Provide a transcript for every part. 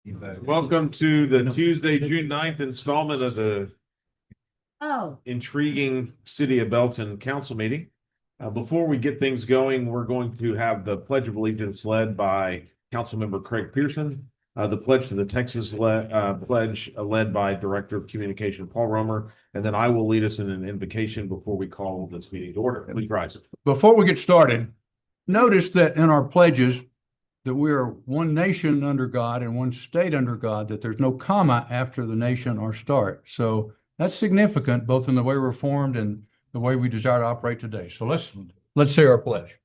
Welcome to the Tuesday, June 9th installment of the intriguing City of Belton Council meeting. Before we get things going, we're going to have the Pledge of Allegiance led by Councilmember Craig Pearson. The Pledge to the Texas Pledge led by Director of Communication Paul Romer. And then I will lead us in an invocation before we call this meeting to order. Please rise. Before we get started, notice that in our pledges that we are one nation under God and one state under God, that there's no comma after the nation or start. So that's significant, both in the way we're formed and the way we desire to operate today. So let's say our pledge.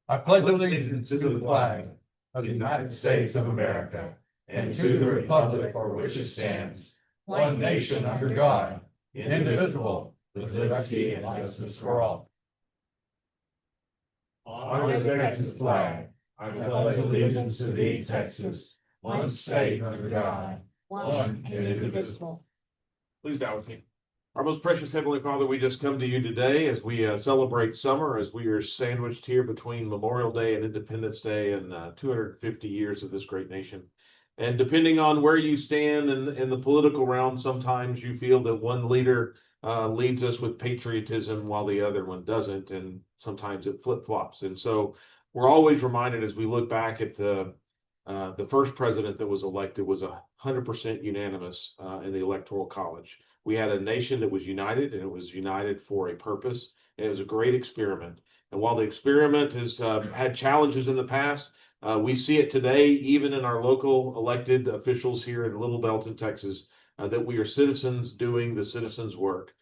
I pledge allegiance to the flag of the United States of America and to the republic for which it stands, one nation under God, indivisible, with liberty and justice for all. On the Texas flag, I pledge allegiance to thee, Texas, one state under God, one and indivisible. Please bow with me. Our most precious Heavenly Father, we just come to you today as we celebrate summer, as we are sandwiched here between Memorial Day and Independence Day and 250 years of this great nation. And depending on where you stand in the political realm, sometimes you feel that one leader leads us with patriotism while the other one doesn't, and sometimes it flip-flops. And so we're always reminded as we look back at the first president that was elected was 100% unanimous in the Electoral College. We had a nation that was united, and it was united for a purpose. And it was a great experiment. And while the experiment has had challenges in the past, we see it today, even in our local elected officials here in Little Belton, Texas, that we are citizens doing the citizens' work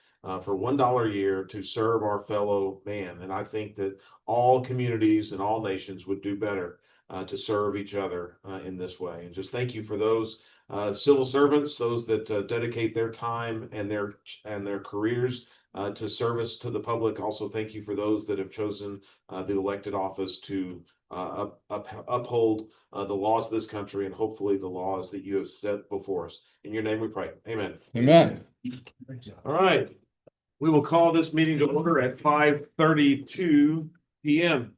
for $1 a year to serve our fellow man. And I think that all communities and all nations would do better to serve each other in this way. And just thank you for those civil servants, those that dedicate their time and their careers to service to the public. Also, thank you for those that have chosen the elected office to uphold the laws of this country and hopefully the laws that you have set before us. In your name we pray. Amen. Amen. All right. We will call this meeting to order at 5:32 p.m.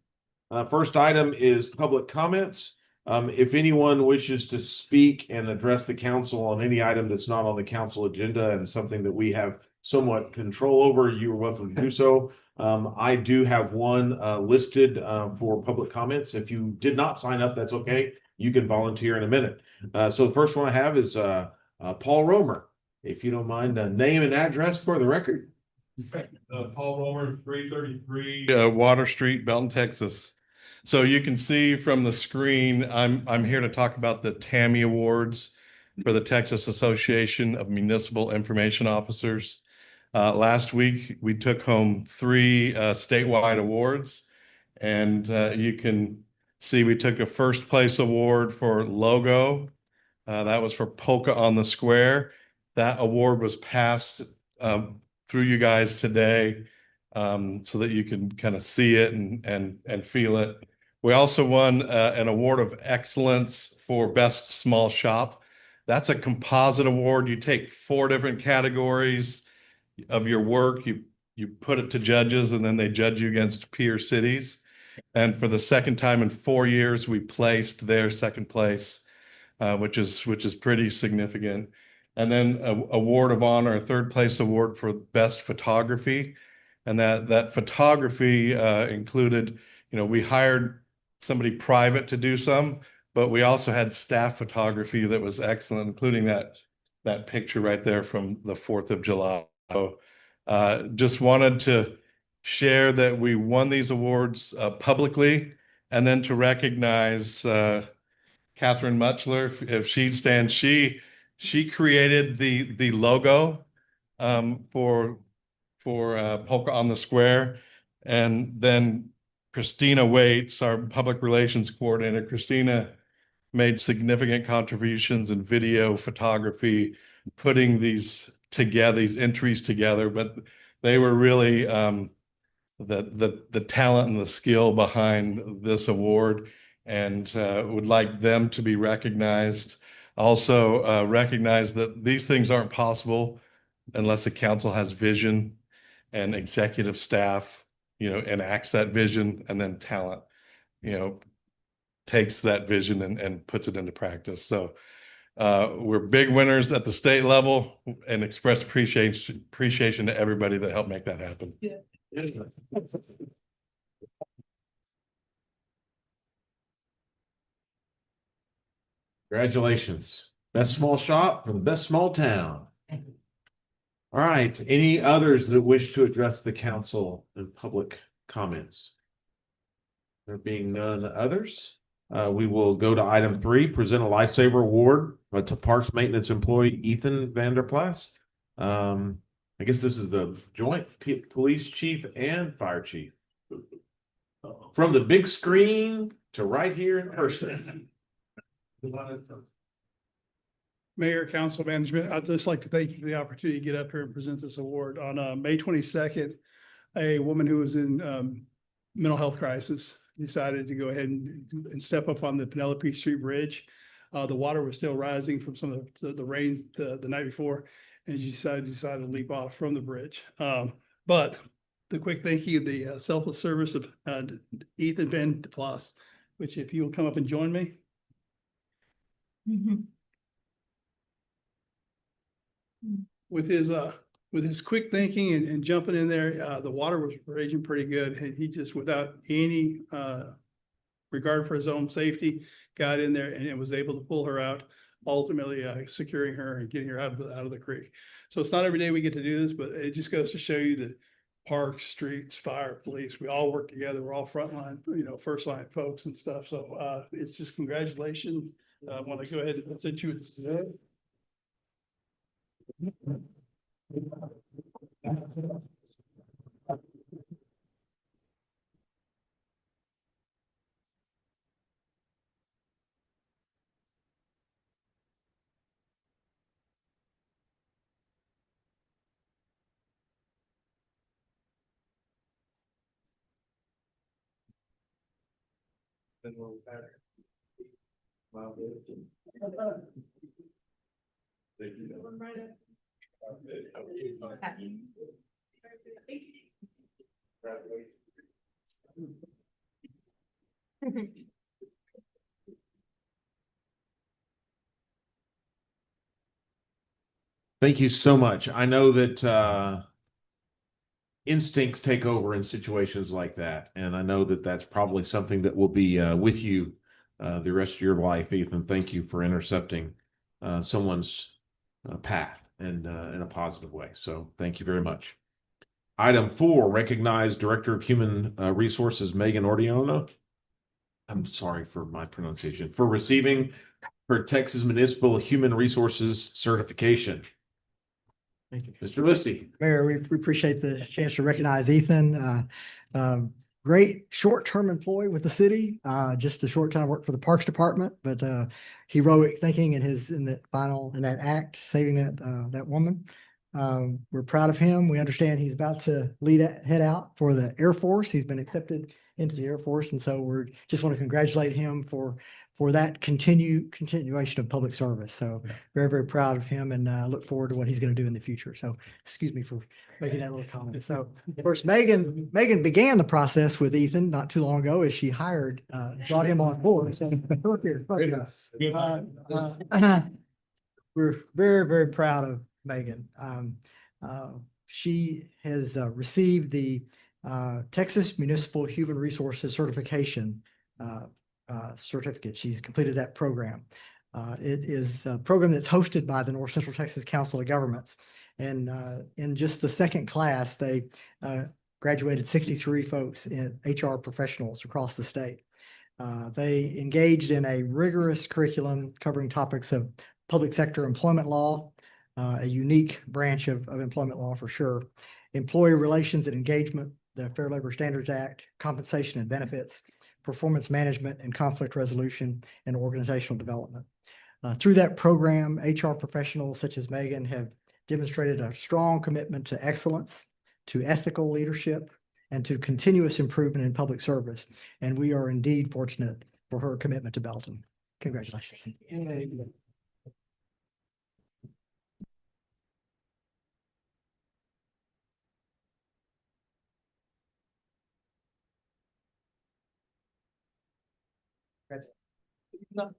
First item is public comments. If anyone wishes to speak and address the council on any item that's not on the council agenda and something that we have somewhat control over, you are welcome to do so. I do have one listed for public comments. If you did not sign up, that's okay. You can volunteer in a minute. So the first one I have is Paul Romer. If you don't mind, name and address for the record. Paul Romer, 333 Water Street, Belton, Texas. So you can see from the screen, I'm here to talk about the TAMI Awards for the Texas Association of Municipal Information Officers. Last week, we took home 3 statewide awards, and you can see we took a first place award for logo. That was for Polka on the Square. That award was passed through you guys today so that you can kind of see it and feel it. We also won an award of excellence for best small shop. That's a composite award. You take 4 different categories of your work, you put it to judges, and then they judge you against peer cities. And for the second time in 4 years, we placed their second place, which is pretty significant. And then a award of honor, a third place award for best photography. And that photography included, we hired somebody private to do some, but we also had staff photography that was excellent, including that picture right there from the 4th of July. So just wanted to share that we won these awards publicly, and then to recognize Catherine Muchler, if she'd stand, she created the logo for Polka on the Square, and then Christina Waits, our public relations coordinator. Christina made significant contributions in video photography, putting these entries together, but they were really the talent and the skill behind this award, and would like them to be recognized. Also recognize that these things aren't possible unless the council has vision and executive staff, enacts that vision, and then talent. takes that vision and puts it into practice. So we're big winners at the state level and express appreciation to everybody that helped make that happen. Congratulations. Best small shop for the best small town. All right, any others that wish to address the council in public comments? There being none others, we will go to item 3, present a lifesaver award to Parks Maintenance employee Ethan Vanderplas. I guess this is the joint police chief and fire chief. From the big screen to right here in person. Mayor, council management, I'd just like to thank you for the opportunity to get up here and present this award. On May 22nd, a woman who was in mental health crisis decided to go ahead and step up on the Penelope Street Bridge. The water was still rising from some of the rain the night before, and she decided to leap off from the bridge. But the quick thank you, the selfless service of Ethan Vanderplas, which if you will come up and join me. With his quick thinking and jumping in there, the water was raging pretty good. And he just, without any regard for his own safety, got in there and it was able to pull her out, ultimately securing her and getting her out of the creek. So it's not every day we get to do this, but it just goes to show you that parks, streets, fire, police, we all work together. We're all frontline, first line folks and stuff. So it's just congratulations. I want to go ahead and present you with this today. Thank you so much. I know that instincts take over in situations like that, and I know that that's probably something that will be with you the rest of your life, Ethan. Thank you for intercepting someone's path and in a positive way. So thank you very much. Item 4, recognize Director of Human Resources Megan Ordiano. I'm sorry for my pronunciation, for receiving her Texas Municipal Human Resources certification. Thank you. Mr. Listy. Mayor, we appreciate the chance to recognize Ethan. Great short-term employee with the city, just a short time worked for the Parks Department, but heroic thinking in that act, saving that woman. We're proud of him. We understand he's about to head out for the Air Force. He's been accepted into the Air Force, and so we just want to congratulate him for that continuation of public service. So very, very proud of him and look forward to what he's going to do in the future. So excuse me for making that little comment. So of course, Megan began the process with Ethan not too long ago as she brought him on board. So we're very, very proud of Megan. She has received the Texas Municipal Human Resources Certification certificate. She's completed that program. It is a program that's hosted by the North Central Texas Council of Governments. And in just the second class, they graduated 63 folks in HR professionals across the state. They engaged in a rigorous curriculum covering topics of public sector employment law, a unique branch of employment law for sure, employee relations and engagement, the Fair Labor Standards Act, compensation and benefits, performance management and conflict resolution, and organizational development. Through that program, HR professionals such as Megan have demonstrated a strong commitment to excellence, to ethical leadership, and to continuous improvement in public service. And we are indeed fortunate for her commitment to Belton. Congratulations.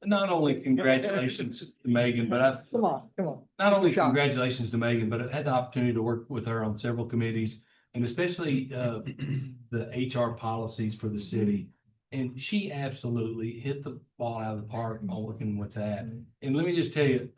Not only congratulations to Megan, but I've Come on. not only Shot. congratulations to Megan, but I've had the opportunity to work with her on several committees and especially the HR policies for the city. And she absolutely hit the ball out of the park on working with that. And let me just tell you,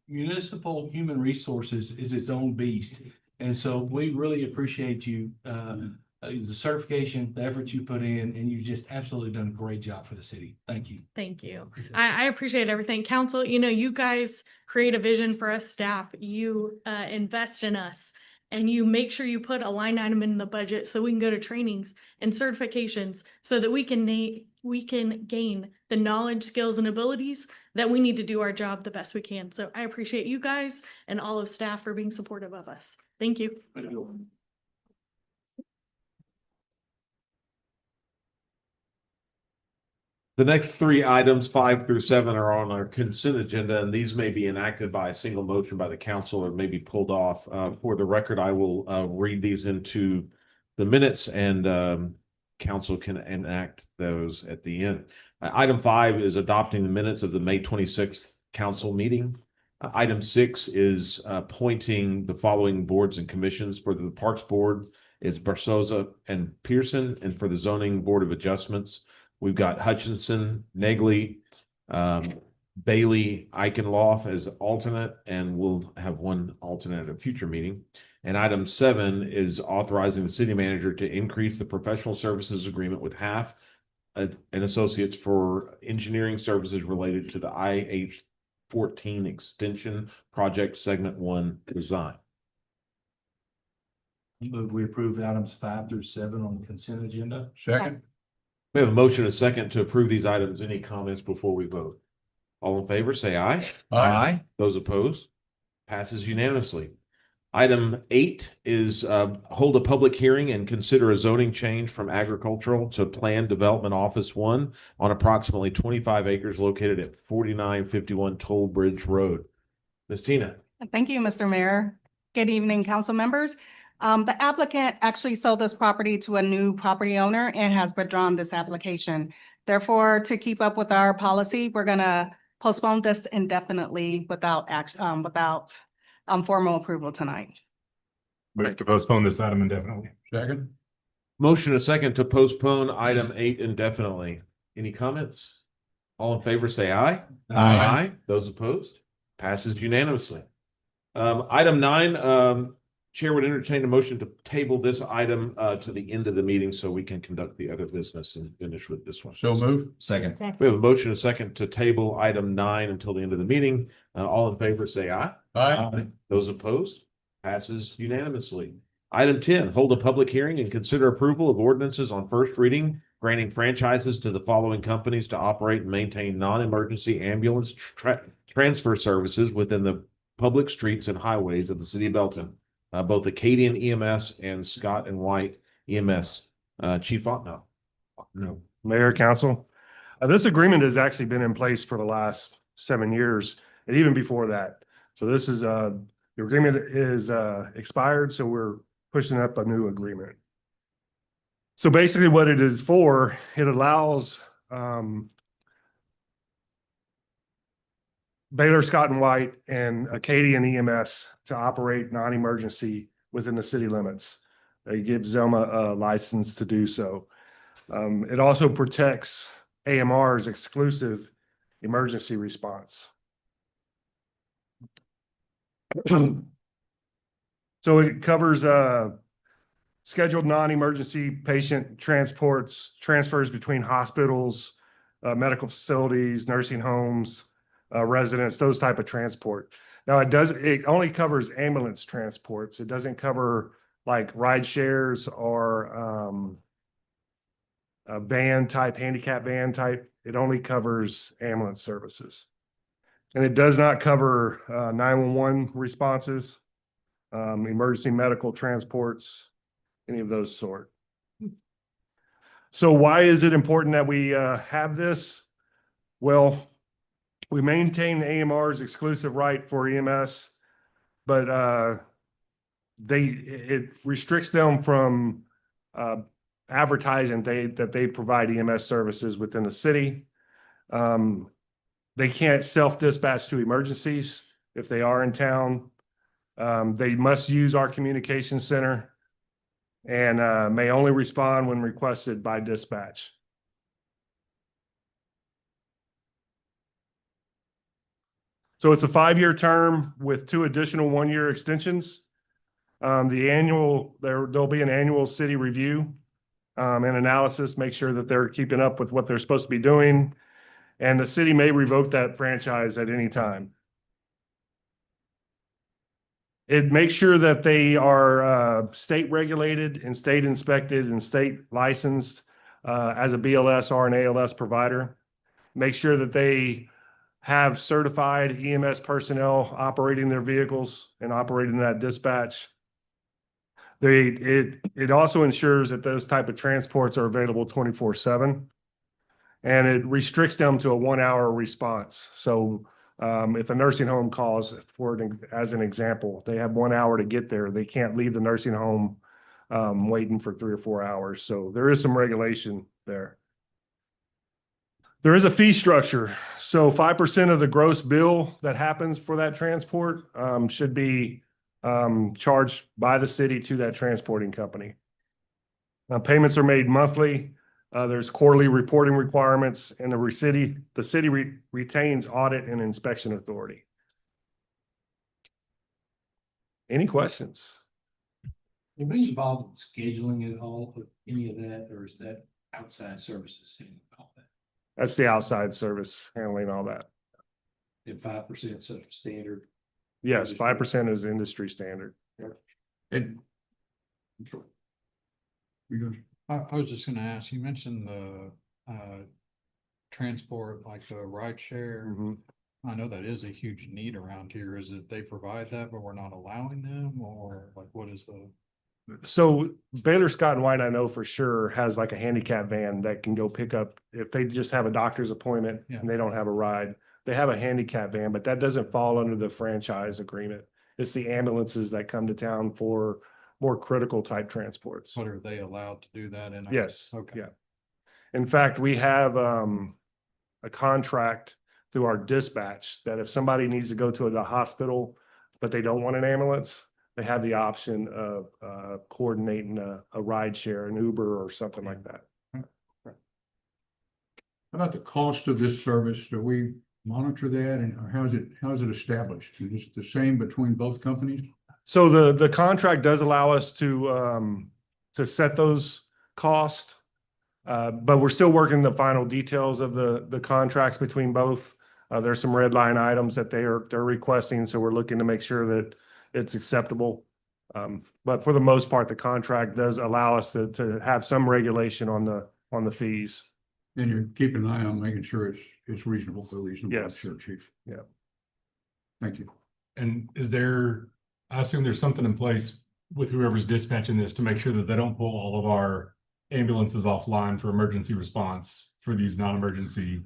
municipal human resources is its own beast. And so we really appreciate you, the certification, the effort you put in, and you've just absolutely done a great job for the city. Thank you. Thank you. I appreciate everything. Council, you guys create a vision for us staff. You invest in us and you make sure you put a line item in the budget so we can go to trainings and certifications so that we can gain the knowledge, skills, and abilities that we need to do our job the best we can. So I appreciate you guys and all of staff for being supportive of us. Thank you. The next three items, 5 through 7, are on our consent agenda, and these may be enacted by a single motion by the council or may be pulled off. For the record, I will read these into the minutes, and council can enact those at the end. Item 5 is adopting the minutes of the May 26th council meeting. Item 6 is appointing the following boards and commissions. For the Parks Board is Barsoza and Pearson, and for the Zoning Board of Adjustments, we've got Hutchinson, Negley, Bailey, Eichenloff as alternate, and we'll have one alternate at a future meeting. And item 7 is authorizing the city manager to increase the professional services agreement with Half and Associates for engineering services related to the IH-14 extension project segment 1 design. Move we approve items 5 through 7 on the consent agenda. Second. We have a motion and a second to approve these items. Any comments before we vote? All in favor, say aye. Aye. Those opposed? Passes unanimously. Item 8 is hold a public hearing and consider a zoning change from agricultural to planned development office 1 on approximately 25 acres located at 4951 Toll Bridge Road. Ms. Tina. Thank you, Mr. Mayor. Good evening, council members. The applicant actually sold this property to a new property owner and has withdrawn this application. Therefore, to keep up with our policy, we're gonna postpone this indefinitely without action, without formal approval tonight. Move to postpone this item indefinitely. Second. Motion and a second to postpone item 8 indefinitely. Any comments? All in favor, say aye. Aye. Those opposed? Passes unanimously. Item 9, Chair would entertain a motion to table this item to the end of the meeting so we can conduct the other business and finish with this one. So move. Second. We have a motion and a second to table item 9 until the end of the meeting. All in favor, say aye. Aye. Those opposed? Passes unanimously. Item 10, hold a public hearing and consider approval of ordinances on first reading, granting franchises to the following companies to operate and maintain non-emergency ambulance transfer services within the public streets and highways of the city of Belton. Both Acadian EMS and Scott and White EMS. Chief Otno. No. Mayor, council, this agreement has actually been in place for the last 7 years and even before that. So this is, the agreement is expired, so we're pushing up a new agreement. So basically what it is for, it allows Baylor, Scott and White and Acadian EMS to operate non-emergency within the city limits. It gives them a license to do so. It also protects AMR's exclusive emergency response. So it covers scheduled non-emergency patient transfers between hospitals, medical facilities, nursing homes, residents, those type of transport. Now it only covers ambulance transports. It doesn't cover like ride shares or a van type, handicap van type. It only covers ambulance services. And it does not cover 911 responses, emergency medical transports, any of those sort. So why is it important that we have this? Well, we maintain AMR's exclusive right for EMS, but it restricts them from advertising that they provide EMS services within the city. They can't self-dispatch to emergencies if they are in town. They must use our communication center and may only respond when requested by dispatch. So it's a 5-year term with 2 additional 1-year extensions. There'll be an annual city review and analysis, make sure that they're keeping up with what they're supposed to be doing. And the city may revoke that franchise at any time. It makes sure that they are state regulated and state inspected and state licensed as a BLS or an ALS provider. Make sure that they have certified EMS personnel operating their vehicles and operating that dispatch. It also ensures that those type of transports are available 24/7. And it restricts them to a 1-hour response. So if a nursing home calls as an example, they have 1 hour to get there. They can't leave the nursing home waiting for 3 or 4 hours. So there is some regulation there. There is a fee structure. So 5% of the gross bill that happens for that transport should be charged by the city to that transporting company. Payments are made monthly. There's quarterly reporting requirements, and the city retains audit and inspection authority. Any questions? Anybody involved in scheduling at all, of any of that, or is that outside services handling all that? That's the outside service handling all that. And 5% such a standard? Yes, 5% is industry standard. And I was just gonna ask, you mentioned the transport, like the ride share. Mhm. I know that is a huge need around here. Is it they provide that, but we're not allowing them, or like what is the? So Baylor Scott and White, I know for sure, has like a handicap van that can go pick up if they just have a doctor's appointment Yeah. and they don't have a ride. They have a handicap van, but that doesn't fall under the franchise agreement. It's the ambulances that come to town for more critical type transports. What are they allowed to do that in? Yes. Okay. Yeah. In fact, we have a contract through our dispatch that if somebody needs to go to the hospital, but they don't want an ambulance, they have the option of coordinating a ride share, an Uber or something like that. how about the cost of this service? Do we monitor that, and or how is it established? Is it the same between both companies? So the contract does allow us to set those costs. But we're still working the final details of the contracts between both. There's some red line items that they're requesting, so we're looking to make sure that it's acceptable. But for the most part, the contract does allow us to have some regulation on the fees. And you're keeping an eye on making sure it's reasonable. I'm Yes. sure, Chief. Yeah. Thank you. And is there, I assume there's something in place with whoever's dispatching this to make sure that they don't pull all of our ambulances offline for emergency response for these non-emergency.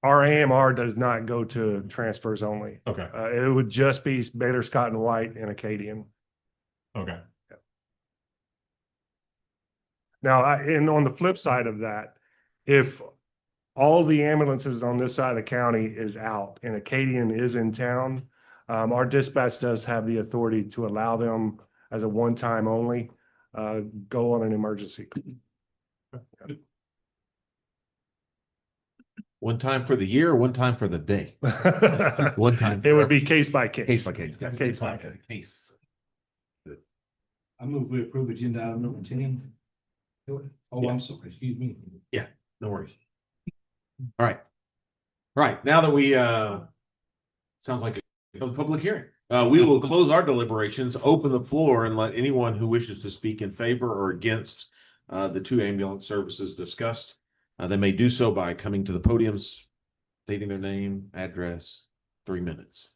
Our AMR does not go to transfers only. Okay, It would just be Baylor Scott and White and Acadian. okay. Now, and on the flip side of that, if all the ambulances on this side of the county is out and Acadian is in town, our dispatch does have the authority to allow them as a one-time only, go on an emergency. One time for the year, or one time for the day? One time. It would be case by case. Case by case. Case by case. Case. I move we approve agenda item number 10. Oh, I'm sorry, excuse me. No worries. All right. All right, now that we, sounds like a public hearing. We will close our deliberations, open the floor, and let anyone who wishes to speak in favor or against the 2 ambulance services discussed. They may do so by coming to the podiums, stating their name, address, 3 minutes.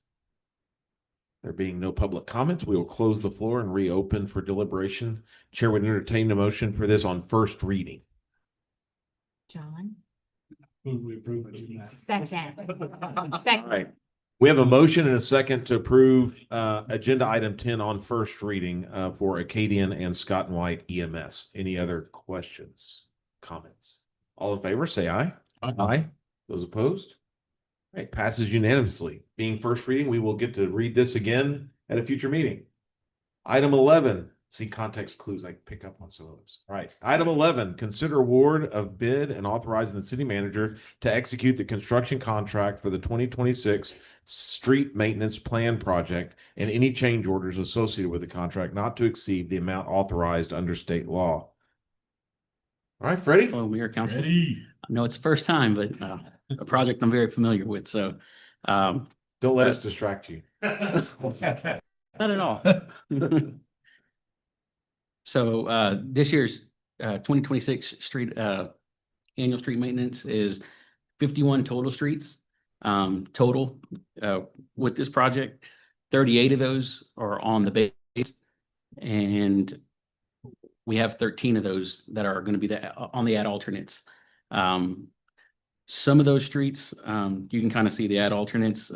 There being no public comments, we will close the floor and reopen for deliberation. Chair would entertain a motion for this on first reading. John, Move we approve agenda item. second. All Second. right. We have a motion and a second to approve agenda item 10 on first reading for Acadian and Scott and White EMS. Any other questions, comments? All in favor, say aye. Aye. Those opposed? All right, passes unanimously. Being first reading, we will get to read this again at a future meeting. Item 11, see context clues I can pick up on some of those. All right, item 11, consider award of bid and authorizing the city manager to execute the construction contract for the 2026 street maintenance plan project and any change orders associated with the contract not to exceed the amount authorized under state law. All right, Freddie? Hello, Mayor, Council. Ready? I know it's the first time, but a project I'm very familiar with, so Don't let us distract you. not at all. So this year's 2026 street annual street maintenance is 51 total streets. Total with this project, 38 of those are on the base, and we have 13 of those that are going to be on the ad alternates. Some of those streets, you can kind of see the ad alternates,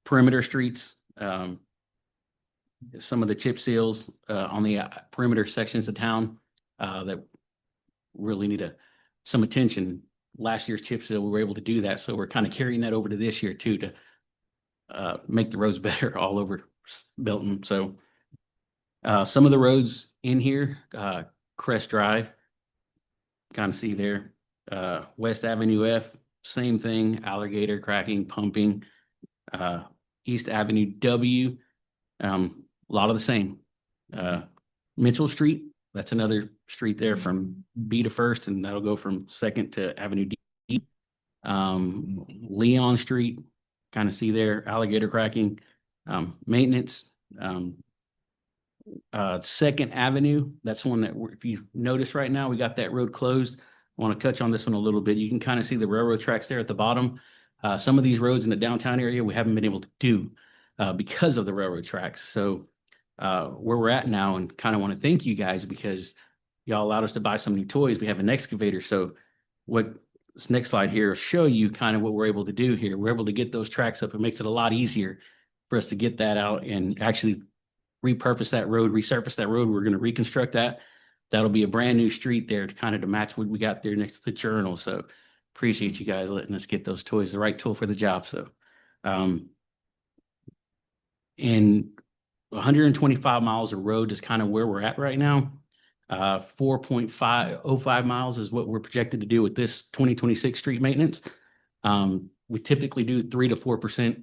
perimeter streets, some of the chip seals on the perimeter sections of town that really need some attention. Last year's chip seal, we were able to do that. So we're kind of carrying that over to this year too, to make the roads better all over Belton. So some of the roads in here, Crest Drive, kind of see there, West Avenue F, same thing, alligator cracking, pumping, East Avenue W, a lot of the same. Mitchell Street, that's another street there from B to First, and that'll go from Second to Avenue D. Leon Street, kind of see there, alligator cracking, maintenance. Second Avenue, that's one that if you notice right now, we got that road closed. I want to touch on this one a little bit. You can kind of see the railroad tracks there at the bottom. Some of these roads in the downtown area, we haven't been able to do because of the railroad tracks. So where we're at now, and kind of want to thank you guys because y'all allowed us to buy some new toys. We have an excavator. So what this next slide here will show you kind of what we're able to do here. We're able to get those tracks up. It makes it a lot easier for us to get that out and actually repurpose that road, resurface that road. We're going to reconstruct that. That'll be a brand new street there to kind of to match what we got there next to the Journal. So appreciate you guys letting us get those toys, the right tool for the job. So, and 125 miles of road is kind of where we're at right now. 4.505 miles is what we're projected to do with this 2026 street maintenance. We typically do 3 to 4%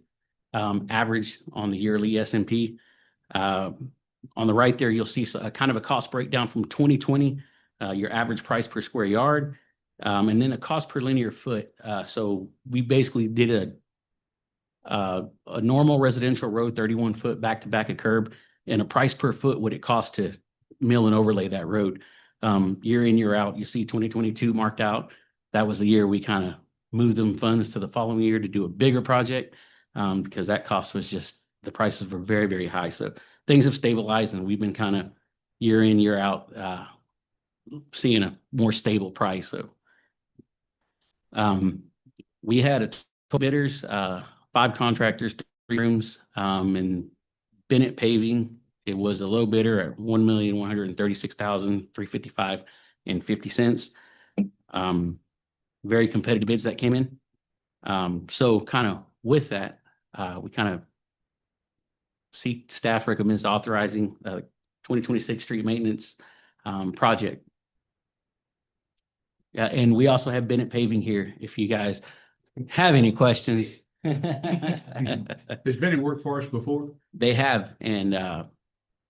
average on the yearly SMP. On the right there, you'll see a kind of a cost breakdown from 2020, your average price per square yard, and then a cost per linear foot. So we basically did a normal residential road, 31 foot back to back a curb, and a price per foot what it costs to mill and overlay that road. Year in, year out, you see 2022 marked out. That was the year we kind of moved them funds to the following year to do a bigger project because that cost was just, the prices were very, very high. So things have stabilized and we've been kind of year in, year out seeing a more stable price. So we had 12 bidders, 5 contractors, 3 rooms, and Bennett Paving. It was a low bidder at $1,136,355.50. Very competitive bids that came in. So kind of with that, we kind of see staff recommends authorizing 2026 street maintenance project. Yeah, and we also have Bennett Paving here if you guys have any questions. Has Bennett worked for us before? They have, and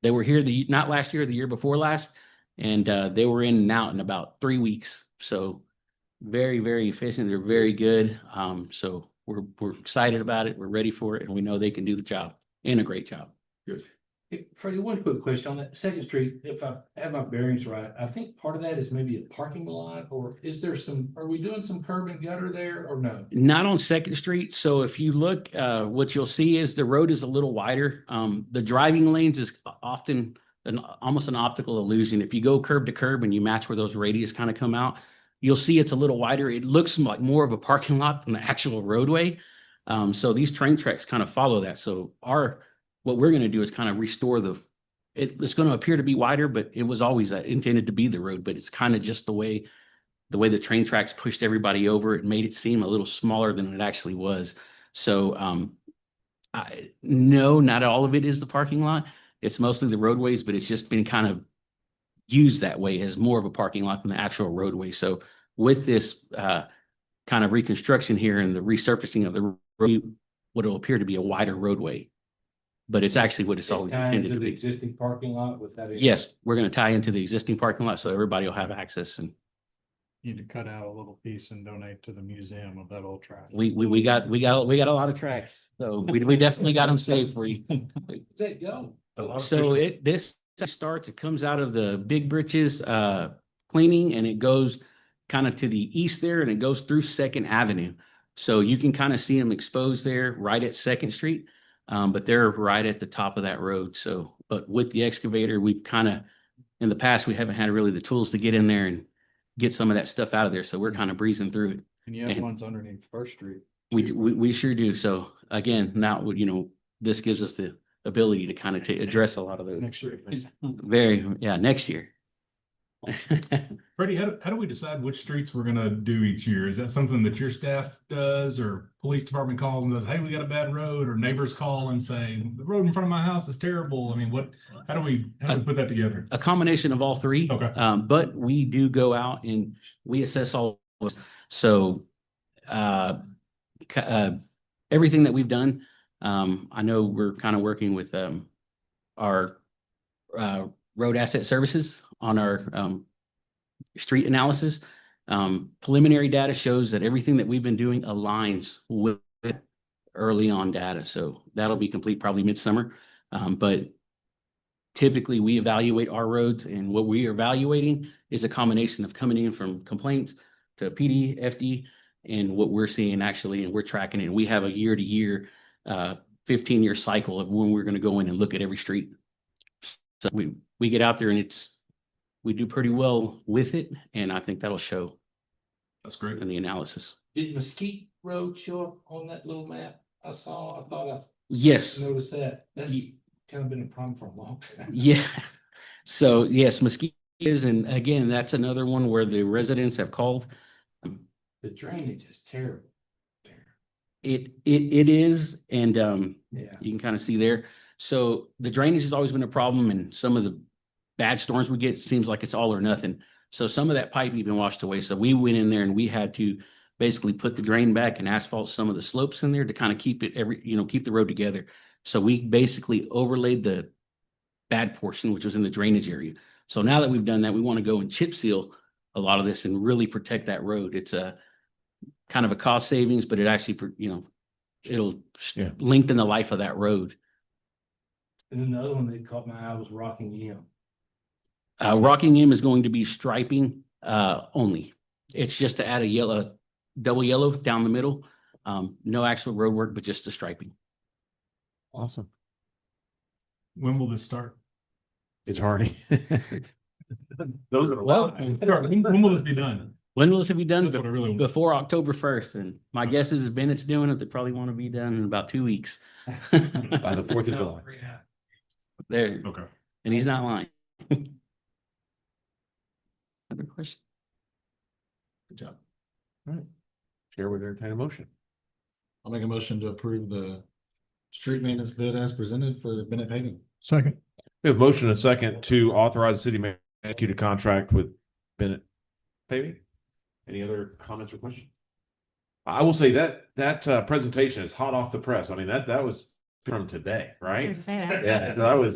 they were here not last year, the year before last, and they were in and out in about 3 weeks. So very, very efficient. They're very good. So we're excited about it. We're ready for it, and we know they can do the job and a great job. Good. Hey, Freddie, one quick question on that Second Street. If I have my bearings right, I think part of that is maybe a parking lot, or is there are we doing some curb and gutter there or no? Not on Second Street. So if you look, what you'll see is the road is a little wider. The driving lanes is often almost an optical illusion. If you go curb to curb and you match where those radius kind of come out, you'll see it's a little wider. It looks like more of a parking lot than the actual roadway. So these train tracks kind of follow that. So what we're going to do is kind of restore it's going to appear to be wider, but it was always intended to be the road, but it's kind of just the way the way the train tracks pushed everybody over, it made it seem a little smaller than it actually was. So no, not all of it is the parking lot. It's mostly the roadways, but it's just been kind of used that way as more of a parking lot than the actual roadway. So with this kind of reconstruction here and the resurfacing of the road, what will appear to be a wider roadway, but it's actually what it's always Tie intended into to the be. existing parking lot with that. Yes, we're going to tie into the existing parking lot so everybody will have access, and Need to cut out a little piece and donate to the museum of that old track. we got a lot of tracks, so we definitely got them saved for you. Let go. So this starts, it comes out of the Big Britches cleaning, and it goes kind of to the east there, and it goes through Second Avenue. So you can kind of see them exposed there right at Second Street, but they're right at the top of that road. So, but with the excavator, we've kind of, in the past, we haven't had really the tools to get in there and get some of that stuff out of there. So we're kind of breezing through it. And you have and- ones underneath First Street. We sure do. So again, now, you know, this gives us the ability to kind of address a lot of those. Next year. Next year. Freddie, how do we decide which streets we're gonna do each year? Is that something that your staff does, or police department calls and says, hey, we got a bad road, or neighbors call and say, the road in front of my house is terrible? I mean, how do we put that together? A combination of all three. Okay. But we do go out and we assess all. So, everything that we've done, I know we're kind of working with, our, road asset services on our, street analysis. Preliminary data shows that everything that we've been doing aligns with early on data. So that'll be complete probably midsummer. But typically we evaluate our roads, and what we are evaluating is a combination of coming in from complaints to PD, FD, and what we're seeing actually, and we're tracking it. And we have a year to year, 15-year cycle of when we're going to go in and look at every street. So we get out there and we do pretty well with it. And I think that'll show That's great. in the analysis. Did Mesquite Road show up on that little map? I thought I Yes. noticed that. That's kind of been a problem for a long time. Yeah. So yes, Mesquite is, and again, that's another one where the residents have called. The drainage is terrible there. It is, and Yeah. you can kind of see there. So the drainage has always been a problem, and some of the bad storms we get, it seems like it's all or nothing. So some of that pipe even washed away. So we went in there and we had to basically put the drain back and asphalt some of the slopes in there to kind of keep it keep the road together. So we basically overlaid the bad portion, which was in the drainage area. So now that we've done that, we want to go and chip seal a lot of this and really protect that road. It's a kind of a cost savings, but it actually, it'll lengthen the life of that road. And then the other one that caught my eye was Rockingham. Rockingham is going to be striping only. It's just to add a double yellow down the middle. No actual road work, but just the striping. Awesome. When will this start? It's Hardy. Those are Well, When will this be done? when will this be done? That's what I really want. Before October 1st. And my guess is if Bennett's doing it, they probably want to be done in about 2 weeks. by the 4th of July. There, Okay. and he's not lying. Other question? Good job. Chair would entertain a motion. I'll make a motion to approve the street maintenance bid as presented for Bennett paving. Second. We have motion and a second to authorize the city manager to execute a contract with Bennett Paving. Any other comments or questions? I will say that presentation is hot off the press. I mean, that was from today, right? Yeah, so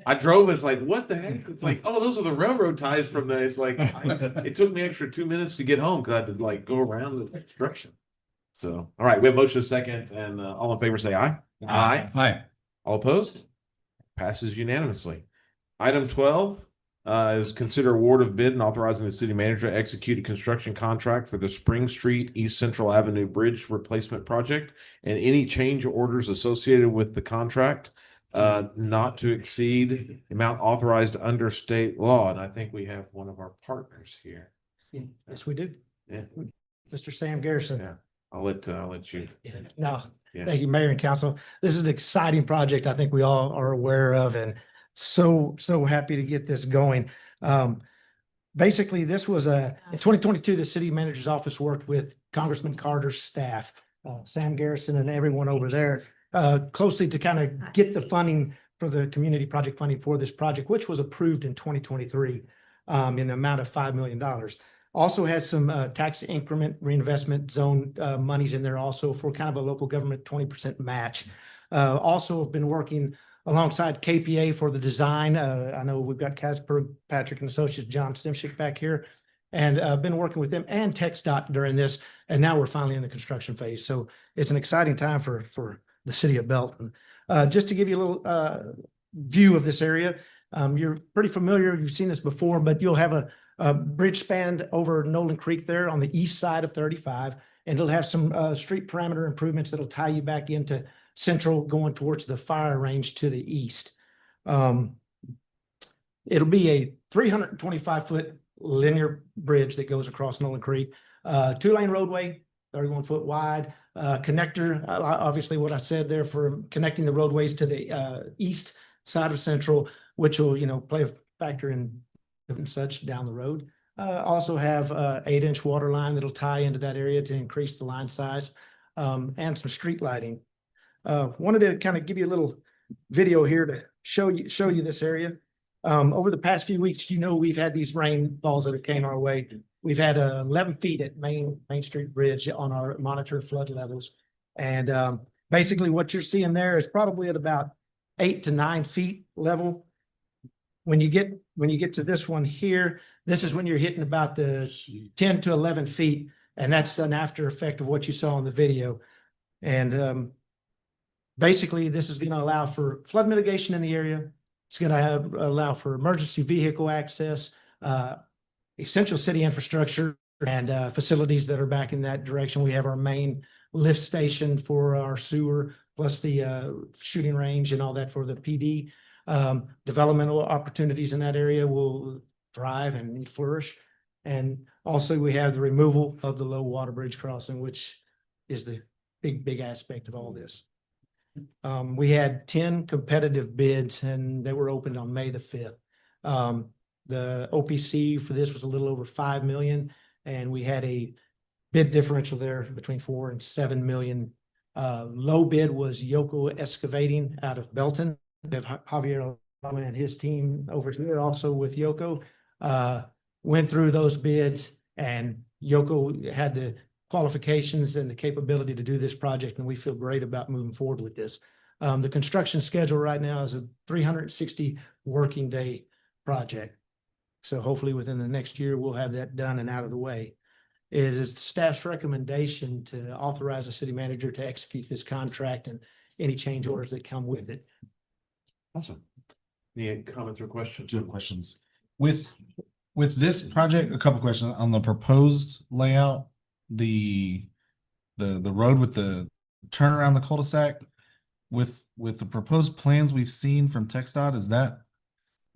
I drove, it's like, what the heck? It's like, oh, those are the railroad ties from the, it's like, it took me extra 2 minutes to get home because I had to like go around the construction. So, all right, we have motion second, and all in favor say aye. Aye. Hi. All opposed? Passes unanimously. Item 12 is consider award of bid and authorizing the city manager to execute a construction contract for the Spring Street East Central Avenue Bridge Replacement Project and any change orders associated with the contract, not to exceed the amount authorized under state law. And I think we have one of our partners here. Yes, we do. Yeah, Mr. Sam Garrison. yeah. I'll let you. No, Yeah. thank you, Mayor and Council. This is an exciting project I think we all are aware of, and so happy to get this going. basically, this was in 2022, the city manager's office worked with Congressman Carter's staff, Sam Garrison and everyone over there, closely to kind of get the funding for the community project funding for this project, which was approved in 2023 in the amount of $5 million. Also had some tax increment reinvestment zone monies in there also for kind of a local government 20% match. Also have been working alongside KPA for the design. I know we've got Casper, Patrick and Associates, John Simchick back here, and been working with them and TxDOT during this. And now we're finally in the construction phase. So it's an exciting time for the city of Belton. Just to give you a little view of this area, you're pretty familiar. You've seen this before, but you'll have a bridge span over Nolan Creek there on the east side of 35, and it'll have some street parameter improvements that'll tie you back into Central going towards the fire range to the east. It'll be a 325-foot linear bridge that goes across Nolan Creek, 2-lane roadway, 31-foot wide, connector, obviously what I said there for connecting the roadways to the east side of Central, which will, play a factor in and such down the road. Also have 8-inch water line that'll tie into that area to increase the line size, and some street lighting. Wanted to kind of give you a little video here to show you this area. Over the past few weeks, we've had these rainfalls that have came our way. We've had 11 feet at Main Street Bridge on our monitored flood levels. And basically what you're seeing there is probably at about 8 to 9 feet level. When you get to this one here, this is when you're hitting about the 10 to 11 feet. And that's an after effect of what you saw in the video. And basically, this is going to allow for flood mitigation in the area. It's going to allow for emergency vehicle access, essential city infrastructure, and facilities that are back in that direction. We have our main lift station for our sewer, plus the shooting range and all that for the PD. Developmental opportunities in that area will thrive and flourish. And also we have the removal of the low water bridge crossing, which is the big aspect of all this. We had 10 competitive bids and they were opened on May the 5th. The OPC for this was a little over 5 million, and we had a bid differential there between 4 and 7 million. Low bid was Yoko Excavating out of Belton. We have Javier and his team over here also with Yoko. Went through those bids, and Yoko had the qualifications and the capability to do this project, and we feel great about moving forward with this. The construction schedule right now is a 360 working day project. So hopefully within the next year, we'll have that done and out of the way. It is the staff's recommendation to authorize the city manager to execute this contract and any change orders that come with it. Awesome. Any comments or questions? Two questions. With this project, a couple questions on the proposed layout, the road with the turnaround, the cul-de-sac, with the proposed plans we've seen from TxDOT, is that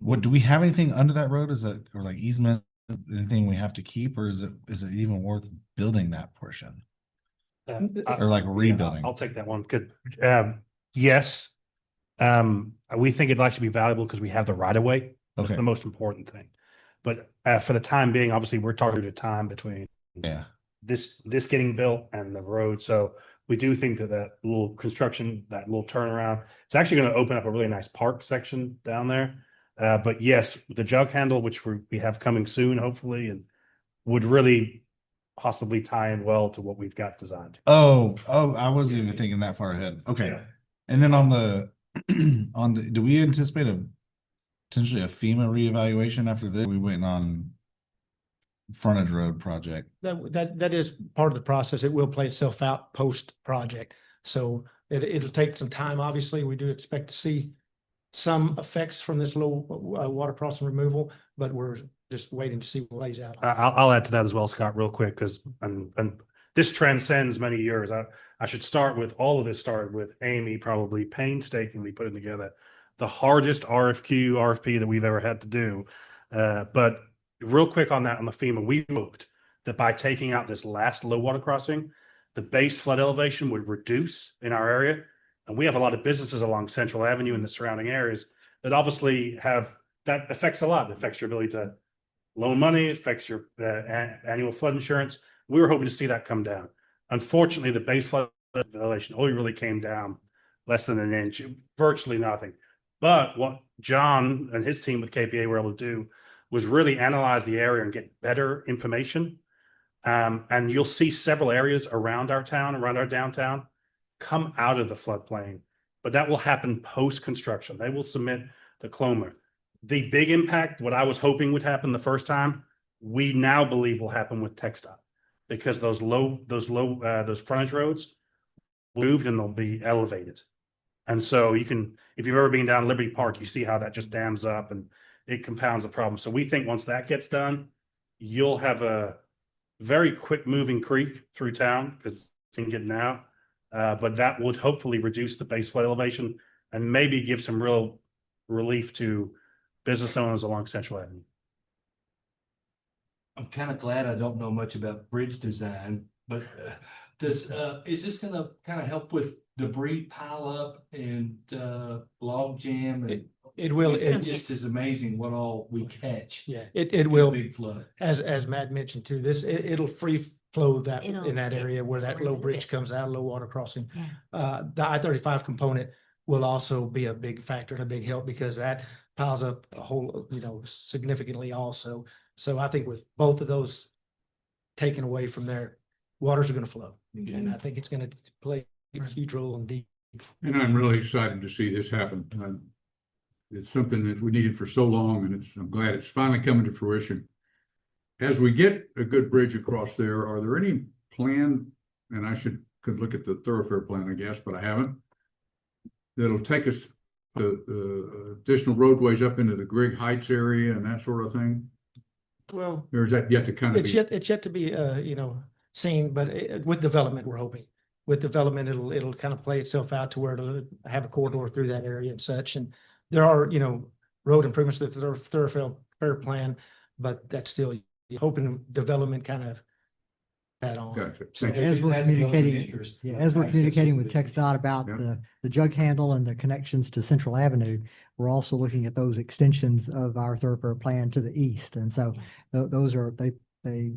what, do we have anything under that road? Is that, or like easement, anything we have to keep, or is it even worth building that portion? Or like rebuilding? I'll take that one. Good. Yes. We think it'd actually be valuable because we have the right of way. Okay. The most important thing. But for the time being, obviously we're targeted a time between this getting built and the road. So we do think that little construction, that little turnaround, it's actually going to open up a really nice park section down there. But yes, the jug handle, which we have coming soon, hopefully, and would really possibly tie in well to what we've got designed. Oh, I wasn't even thinking that far ahead. Okay. Yeah. And then on the do we anticipate potentially a FEMA reevaluation after this? We waiting on frontage road project. That is part of the process. It will play itself out post project. So it'll take some time. Obviously, we do expect to see some effects from this low water crossing removal, but we're just waiting to see what lays out. I'll add to that as well, Scott, real quick, because and this transcends many years. I should start with all of this started with Amy probably painstakingly putting together the hardest RFP that we've ever had to do. But real quick on that, on the FEMA, we hoped that by taking out this last low water crossing, the base flood elevation would reduce in our area. And we have a lot of businesses along Central Avenue and the surrounding areas that obviously have, that affects a lot. It affects your ability to loan money, it affects your annual flood insurance. We were hoping to see that come down. Unfortunately, the base flood elevation only really came down less than an inch, virtually nothing. But what John and his team with KPA were able to do was really analyze the area and get better information. And you'll see several areas around our town, around our downtown, come out of the floodplain. But that will happen post-construction. They will submit the CLOMA. The big impact, what I was hoping would happen the first time, we now believe will happen with TxDOT, because those frontage roads moved and they'll be elevated. And so you can, if you've ever been down Liberty Park, you see how that just dams up and it compounds the problem. So we think once that gets done, you'll have a very quick moving creek through town because it's in getting out. But that would hopefully reduce the base flood elevation and maybe give some real relief to business owners along Central Avenue. I'm kind of glad I don't know much about bridge design, but is this gonna kind of help with debris pile up and log jam? And It will. It just is amazing what all we catch. Yeah, it in a will. big flood. As Matt mentioned too, it'll free flow that It'll- in that area where that low remove bridge it. comes out, low water crossing. Yeah. The I-35 component will also be a big factor and a big help because that piles up a whole, significantly also. So I think with both of those taken away from there, waters are going to flow. And I think it's going to play a huge role in deep. And I'm really excited to see this happen. It's something that we needed for so long, and I'm glad it's finally coming to fruition. As we get a good bridge across there, are there any plan, and I could look at the thoroughfare plan, I guess, but I haven't, that'll take us to additional roadways up into the Grigg Heights area and that sort of thing? Well, Or is that yet to kind of it's be? yet to be, seen, but with development, we're hoping. With development, it'll kind of play itself out to where it'll have a corridor through that area and such. And there are, road improvements to the thoroughfare plan, but that's still hoping development kind of add on. Gotcha. So Thank you. as we're Had development communicating, interest, as we're access communicating to with the- TxDOT about Yeah. the jug handle and the connections to Central Avenue, we're also looking at those extensions of our thoroughfare plan to the east. And so those are, they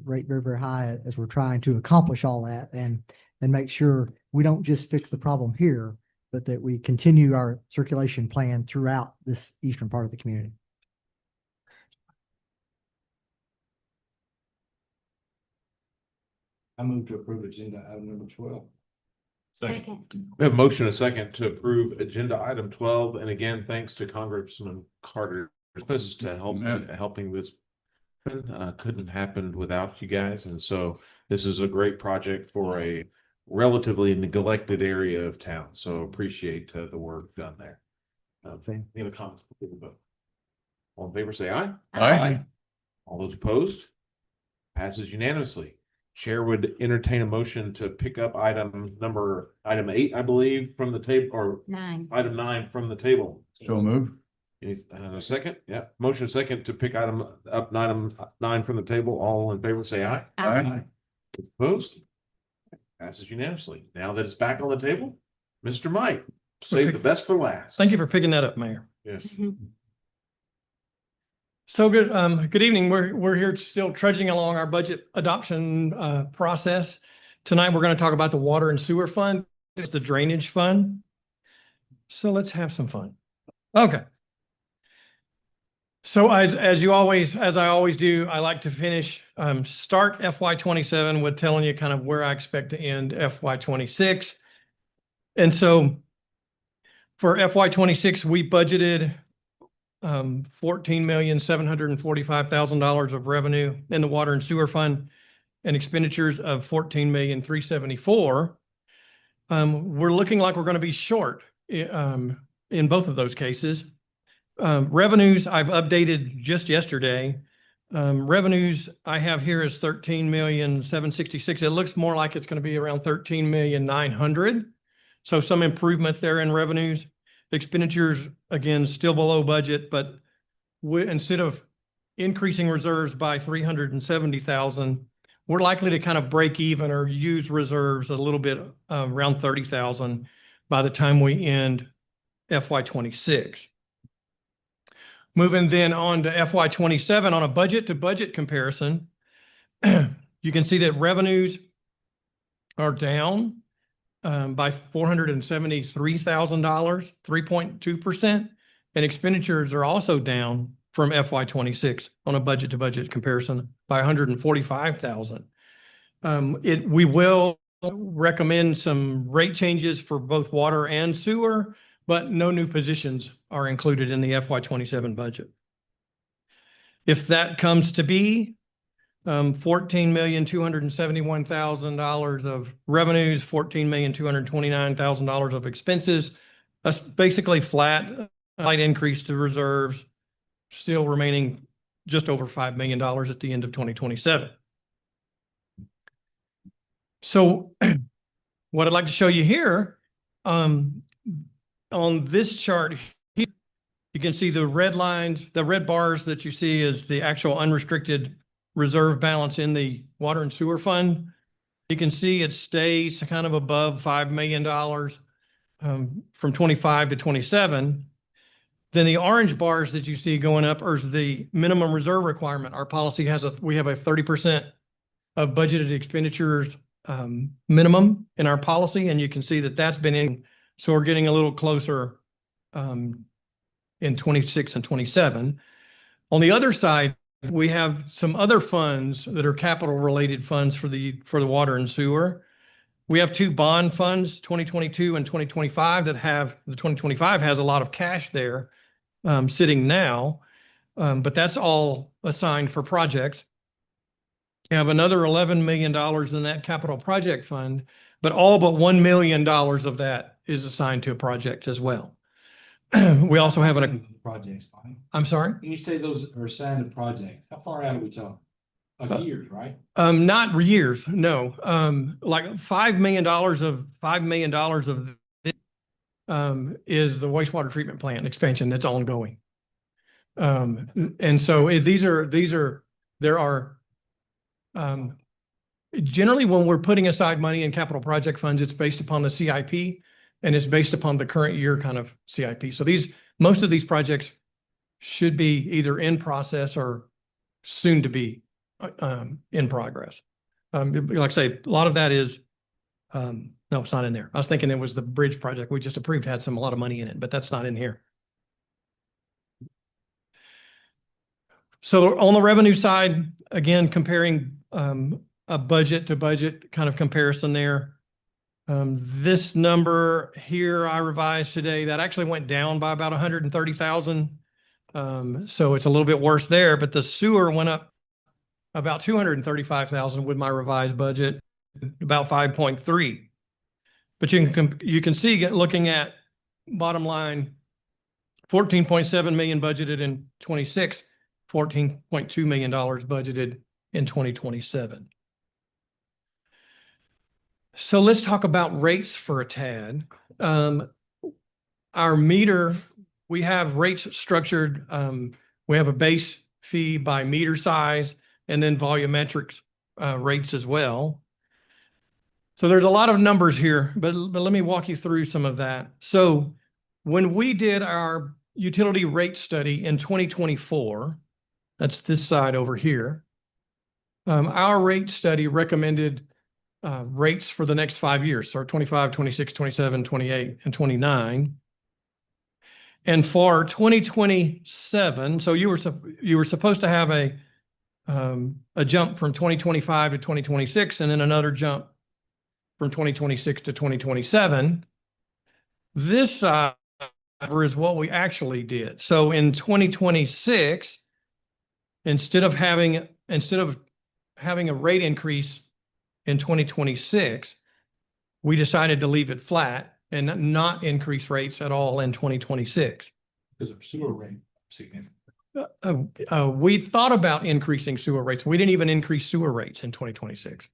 rate very, very high as we're trying to accomplish all that and make sure we don't just fix the problem here, but that we continue our circulation plan throughout this eastern part of the community. I move to approve agenda item number 12. Second. We have a motion and a second to approve agenda item 12. And again, thanks to Congressman Carter's business to helping this. Couldn't happen without you guys. And so this is a great project for a relatively neglected area of town. So appreciate the work done there. Same. Any other comments? before we vote? All in favor, say aye. Aye. All those opposed? Passes unanimously. Chair would entertain a motion to pick up item 8, I believe, from the table, or 9. item 9 from the table. So move. A second? Yeah. Motion second to pick item 9 from the table. All in favor, say aye. Aye. Opposed? Passes unanimously. Now that it's back on the table, Mr. Mike, save the best for last. Thank you for picking that up, Mayor. Yes. So good. Good evening. We're here still trudging along our budget adoption process. Tonight, we're going to talk about the water and sewer fund. It's the drainage fund. So let's have some fun. Okay. So as I always do, I like to start FY27 with telling you kind of where I expect to end FY26. And so for FY26, we budgeted $14,745,000 of revenue in the water and sewer fund and expenditures of $14,374,000. We're looking like we're going to be short in both of those cases. Revenues I've updated just yesterday. Revenues I have here is $13,766,000. It looks more like it's going to be around $13,900,000. So some improvement there in revenues. Expenditures, again, still below budget, but instead of increasing reserves by $370,000, we're likely to kind of break even or use reserves a little bit around $30,000 by the time we end FY26. Moving then on to FY 27 on a budget to budget comparison, you can see that revenues are down by $473,000, 3.2%, and expenditures are also down from FY 26 on a budget to budget comparison by $145,000. We will recommend some rate changes for both water and sewer, but no new positions are included in the FY 27 budget. If that comes to be, $14,271,000 of revenues, $14,229,000 of expenses. That's basically flat, slight increase to reserves, still remaining just over $5 million at the end of 2027. So what I'd like to show you here, on this chart, here, you can see the red lines, the red bars that you see is the actual unrestricted reserve balance in the water and sewer fund. You can see it stays kind of above $5 million from 25 to 27. Then the orange bars that you see going up are the minimum reserve requirement. Our policy has we have a 30% of budgeted expenditures minimum in our policy, and you can see that that's been in. So we're getting a little closer in 26 and 27. On the other side, we have some other funds that are capital related funds for the water and sewer. We have two bond funds, 2022 and 2025, that have, the 2025 has a lot of cash there sitting now, but that's all assigned for projects. You have another $11 million in that capital project fund, but all but $1 million of that is assigned to projects as well. We also have projects. I'm sorry? When you say those are assigned to projects, how far out are we talking? Like years, right? Not years, no. Like $5 million of this is the wastewater treatment plant expansion that's ongoing. And so generally when we're putting aside money in capital project funds, it's based upon the CIP and it's based upon the current year kind of CIP. So most of these projects should be either in process or soon to be in progress. Like I say, a lot of that is, no, it's not in there. I was thinking it was the bridge project we just approved had a lot of money in it, but that's not in here. So on the revenue side, again, comparing a budget to budget kind of comparison there. This number here I revised today, that actually went down by about 130,000. So it's a little bit worse there, but the sewer went up about 235,000 with my revised budget, about 5.3. But you can see, looking at bottom line, 14.7 million budgeted in 26, $14.2 million budgeted in 2027. So let's talk about rates for a tad. Our meter, we have rates structured. We have a base fee by meter size and then volumetric rates as well. So there's a lot of numbers here, but let me walk you through some of that. So when we did our utility rate study in 2024, that's this side over here, our rate study recommended rates for the next 5 years, so 25, 26, 27, 28, and 29. And for 2027, so you were supposed to have a jump from 2025 to 2026, and then another jump from 2026 to 2027. This is what we actually did. So in 2026, instead of having a rate increase in 2026, we decided to leave it flat and not increase rates at all in 2026. Because of sewer rate significant. We thought about increasing sewer rates. We didn't even increase sewer rates in 2026.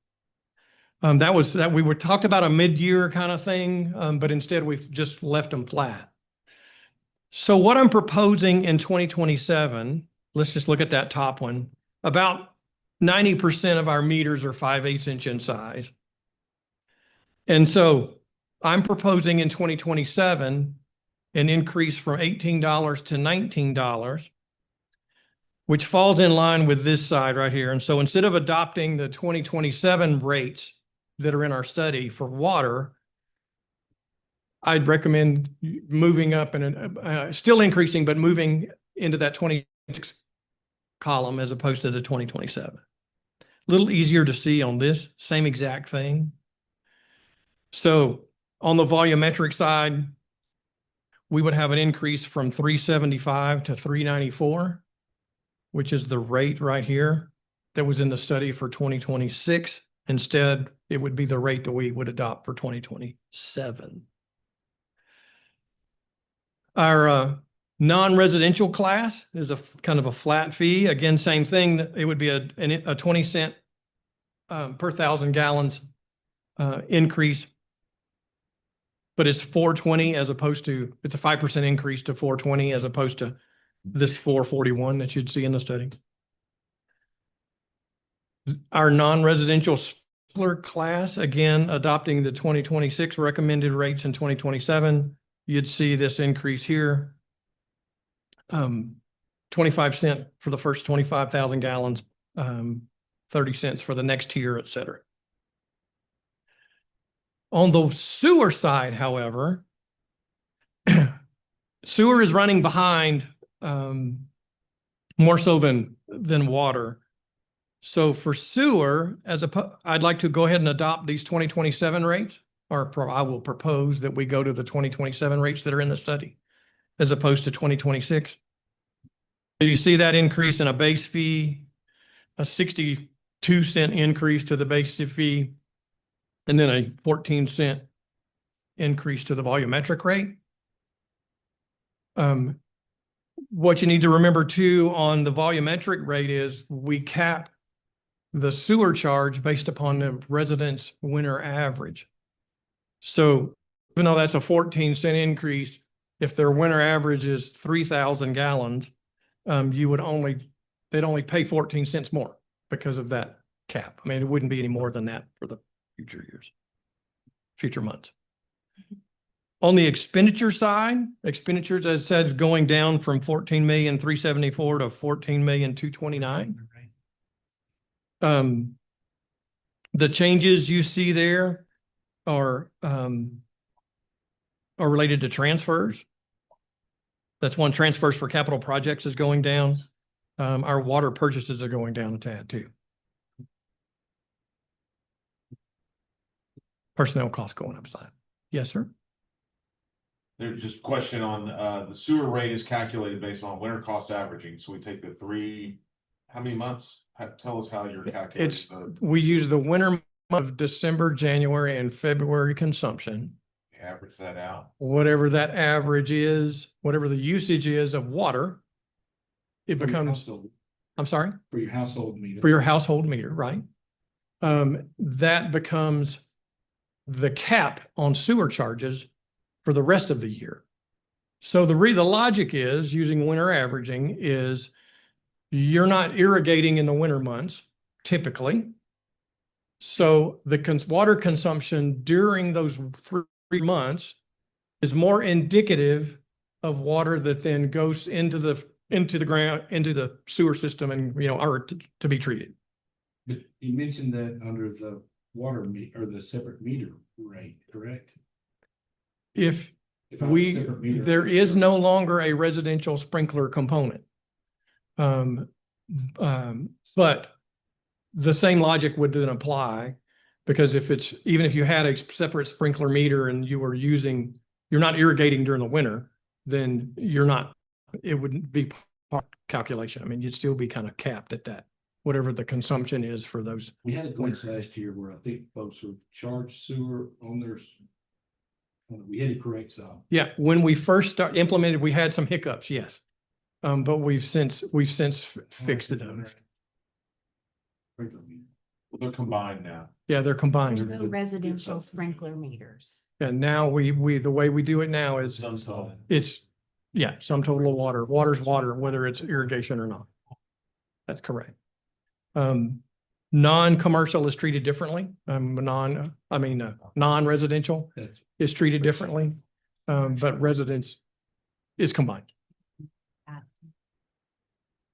We talked about a mid-year kind of thing, but instead we've just left them flat. So what I'm proposing in 2027, let's just look at that top one. About 90% of our meters are 5/8 inch in size. And so I'm proposing in 2027 an increase from $18 to $19 which falls in line with this side right here. And so instead of adopting the 2027 rates that are in our study for water, I'd recommend moving up and still increasing, but moving into that 26 column as opposed to the 2027. A little easier to see on this same exact thing. So on the volumetric side, we would have an increase from 375 to 394, which is the rate right here that was in the study for 2026. Instead, it would be the rate that we would adopt for 2027. Our non-residential class is a kind of a flat fee. Again, same thing. It would be a 20 cent per 1,000 gallons increase, but it's 420 as opposed to, it's a 5% increase to 420 as opposed to this 441 that you'd see in the study. Our non-residential sprinkler class, again, adopting the 2026 recommended rates in 2027. You'd see this increase here. 25 cent for the first 25,000 gallons, 30 cents for the next tier, et cetera. On the sewer side, however, sewer is running behind more so than water. So for sewer, I'd like to go ahead and adopt these 2027 rates, or I will propose that we go to the 2027 rates that are in the study as opposed to 2026. You see that increase in a base fee, a 62 cent increase to the base fee, and then a 14 cent increase to the volumetric rate. What you need to remember too on the volumetric rate is we cap the sewer charge based upon the residents' winter average. So even though that's a 14 cent increase, if their winter average is 3,000 gallons, they'd only pay 14 cents more because of that cap. I mean, it wouldn't be any more than that for the future years, future months. On the expenditure side, expenditures, as it says, going down from 14,374,000 to 14,229,000. The changes you see there are related to transfers. That's one. Transfers for capital projects is going down. Our water purchases are going down a tad too. Personnel costs going up slightly. Yes, sir. There's just a question on the sewer rate is calculated based on winter cost averaging. So we take the how many months? Tell us how you're calculating. We use the winter month of December, January, and February consumption. Average that out. Whatever that average is, whatever the usage is of water, it becomes, I'm sorry? For your household meter. For your household meter, right? That becomes the cap on sewer charges for the rest of the year. So the logic is, using winter averaging, is you're not irrigating in the winter months, typically. So the water consumption during those 3 months is more indicative of water that then goes into the ground, into the sewer system, and are to be treated. But you mentioned that under the water meter or the separate meter rate, correct? If there is no longer a residential sprinkler component. But the same logic would then apply, because even if you had a separate sprinkler meter and you're not irrigating during the winter, then it wouldn't be part of the calculation. I mean, you'd still be kind of capped at that, whatever the consumption is for those. We had a glitch last year where I think folks were charged sewer on theirs. We had to correct some. Yeah, when we first implemented, we had some hiccups, yes. But we've since fixed it. They're combined now. Yeah, they're combined. There's no residential sprinkler meters. And now the way we do it now is sum total of water. Water's water, whether it's irrigation or not. That's correct. Non-commercial is treated differently. Non-residential is treated differently. But residence is combined.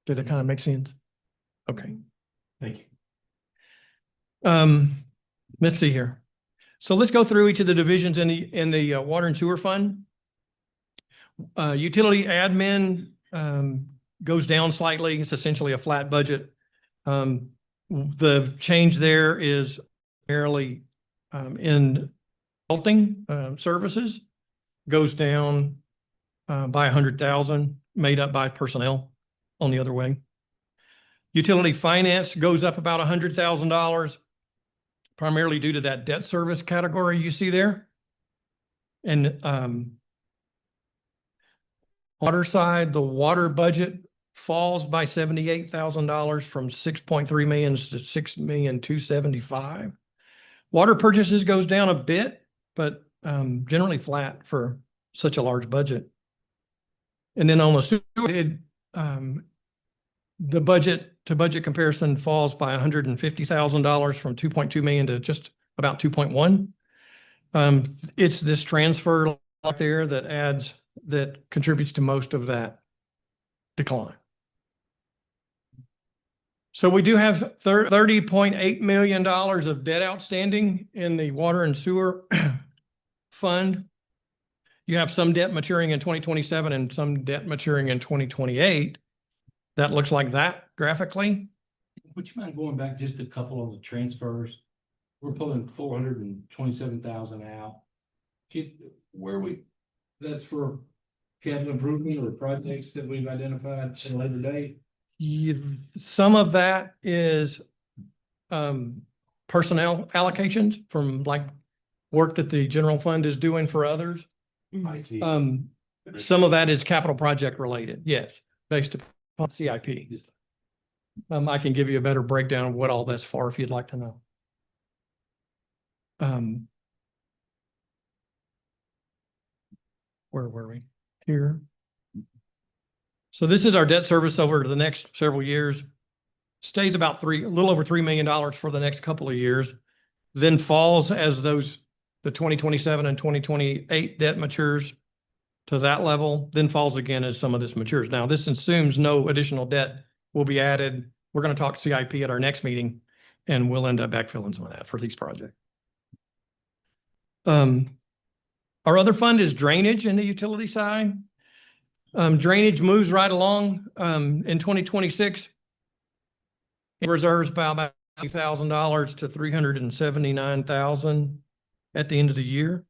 Did it kind of make sense? Okay. Thank you. Let's see here. So let's go through each of the divisions in the water and sewer fund. Utility admin goes down slightly. It's essentially a flat budget. The change there is primarily in consulting services, goes down by 100,000, made up by personnel on the other way. Utility finance goes up about $100,000, primarily due to that debt service category you see there. And water side, the water budget falls by $78,000 from 6.3 million to 6,275,000. Water purchases goes down a bit, but generally flat for such a large budget. And then on the sewer, the budget to budget comparison falls by $150,000 from 2.2 million to just about 2.1. It's this transfer out there that contributes to most of that decline. So we do have $30.8 million of debt outstanding in the water and sewer fund. You have some debt maturing in 2027 and some debt maturing in 2028. That looks like that graphically. Would you mind going back just a couple of the transfers? We're pulling 427,000 out. That's for capital improvement or projects that we've identified at a later date? Some of that is personnel allocations from like work that the general fund is doing for others. IT. Some of that is capital project related, yes, based upon CIP. I can give you a better breakdown of what all that's for if you'd like to know. Where were we? Here. So this is our debt service over the next several years. Stays about a little over $3 million for the next couple of years, then falls as the 2027 and 2028 debt matures to that level, then falls again as some of this matures. Now, this assumes no additional debt will be added. We're going to talk CIP at our next meeting, and we'll end up backfilling some of that for these projects. Our other fund is drainage in the utility side. Drainage moves right along in 2026. It reserves by about $1,000 to $379,000 at the end of the year.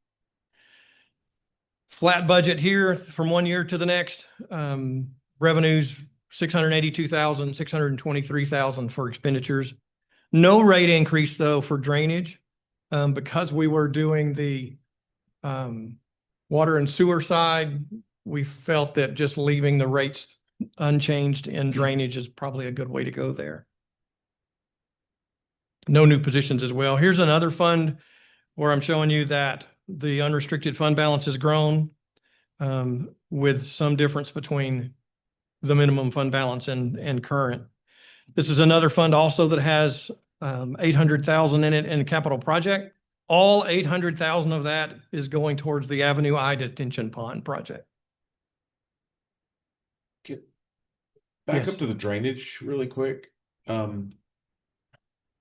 Flat budget here from one year to the next. Revenues $682,000, $623,000 for expenditures. No rate increase though for drainage because we were doing the water and sewer side. We felt that just leaving the rates unchanged in drainage is probably a good way to go there. No new positions as well. Here's another fund where I'm showing you that the unrestricted fund balance has grown with some difference between the minimum fund balance and current. This is another fund also that has 800,000 in it in capital project. All 800,000 of that is going towards the Avenue I detention pond project. Back Yes. up to the drainage really quick.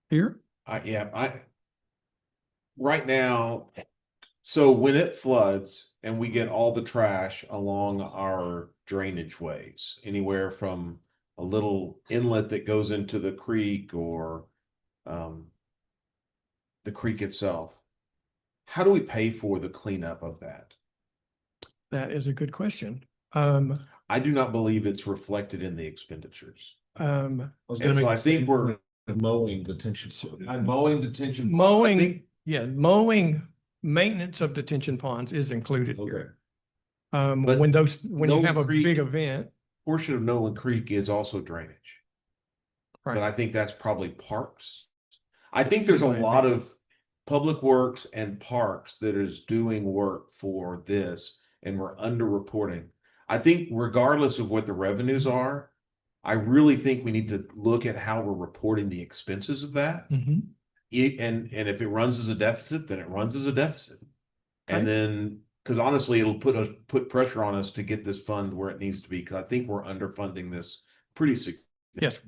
Here? Right now, so when it floods and we get all the trash along our drainage ways, anywhere from a little inlet that goes into the creek or the creek itself, how do we pay for the cleanup of that? That is a good question. I do not believe it's reflected in the expenditures. I was And gonna so make I think we're mowing detention. mowing detention. Mowing, mowing, maintenance of detention ponds is included here. But When you have a Nolan Creek- big event, Portion of Nolan Creek is also drainage. But right? I think that's probably parks. I think there's a lot of public works and parks that is doing work for this and we're underreporting. I think regardless of what the revenues are, I really think we need to look at how we're reporting the expenses of that. Mhm. And if it runs as a deficit, then it runs as a deficit. Okay. And then, because honestly, it'll put pressure on us to get this fund where it needs to be, because I think we're underfunding this pretty Yes,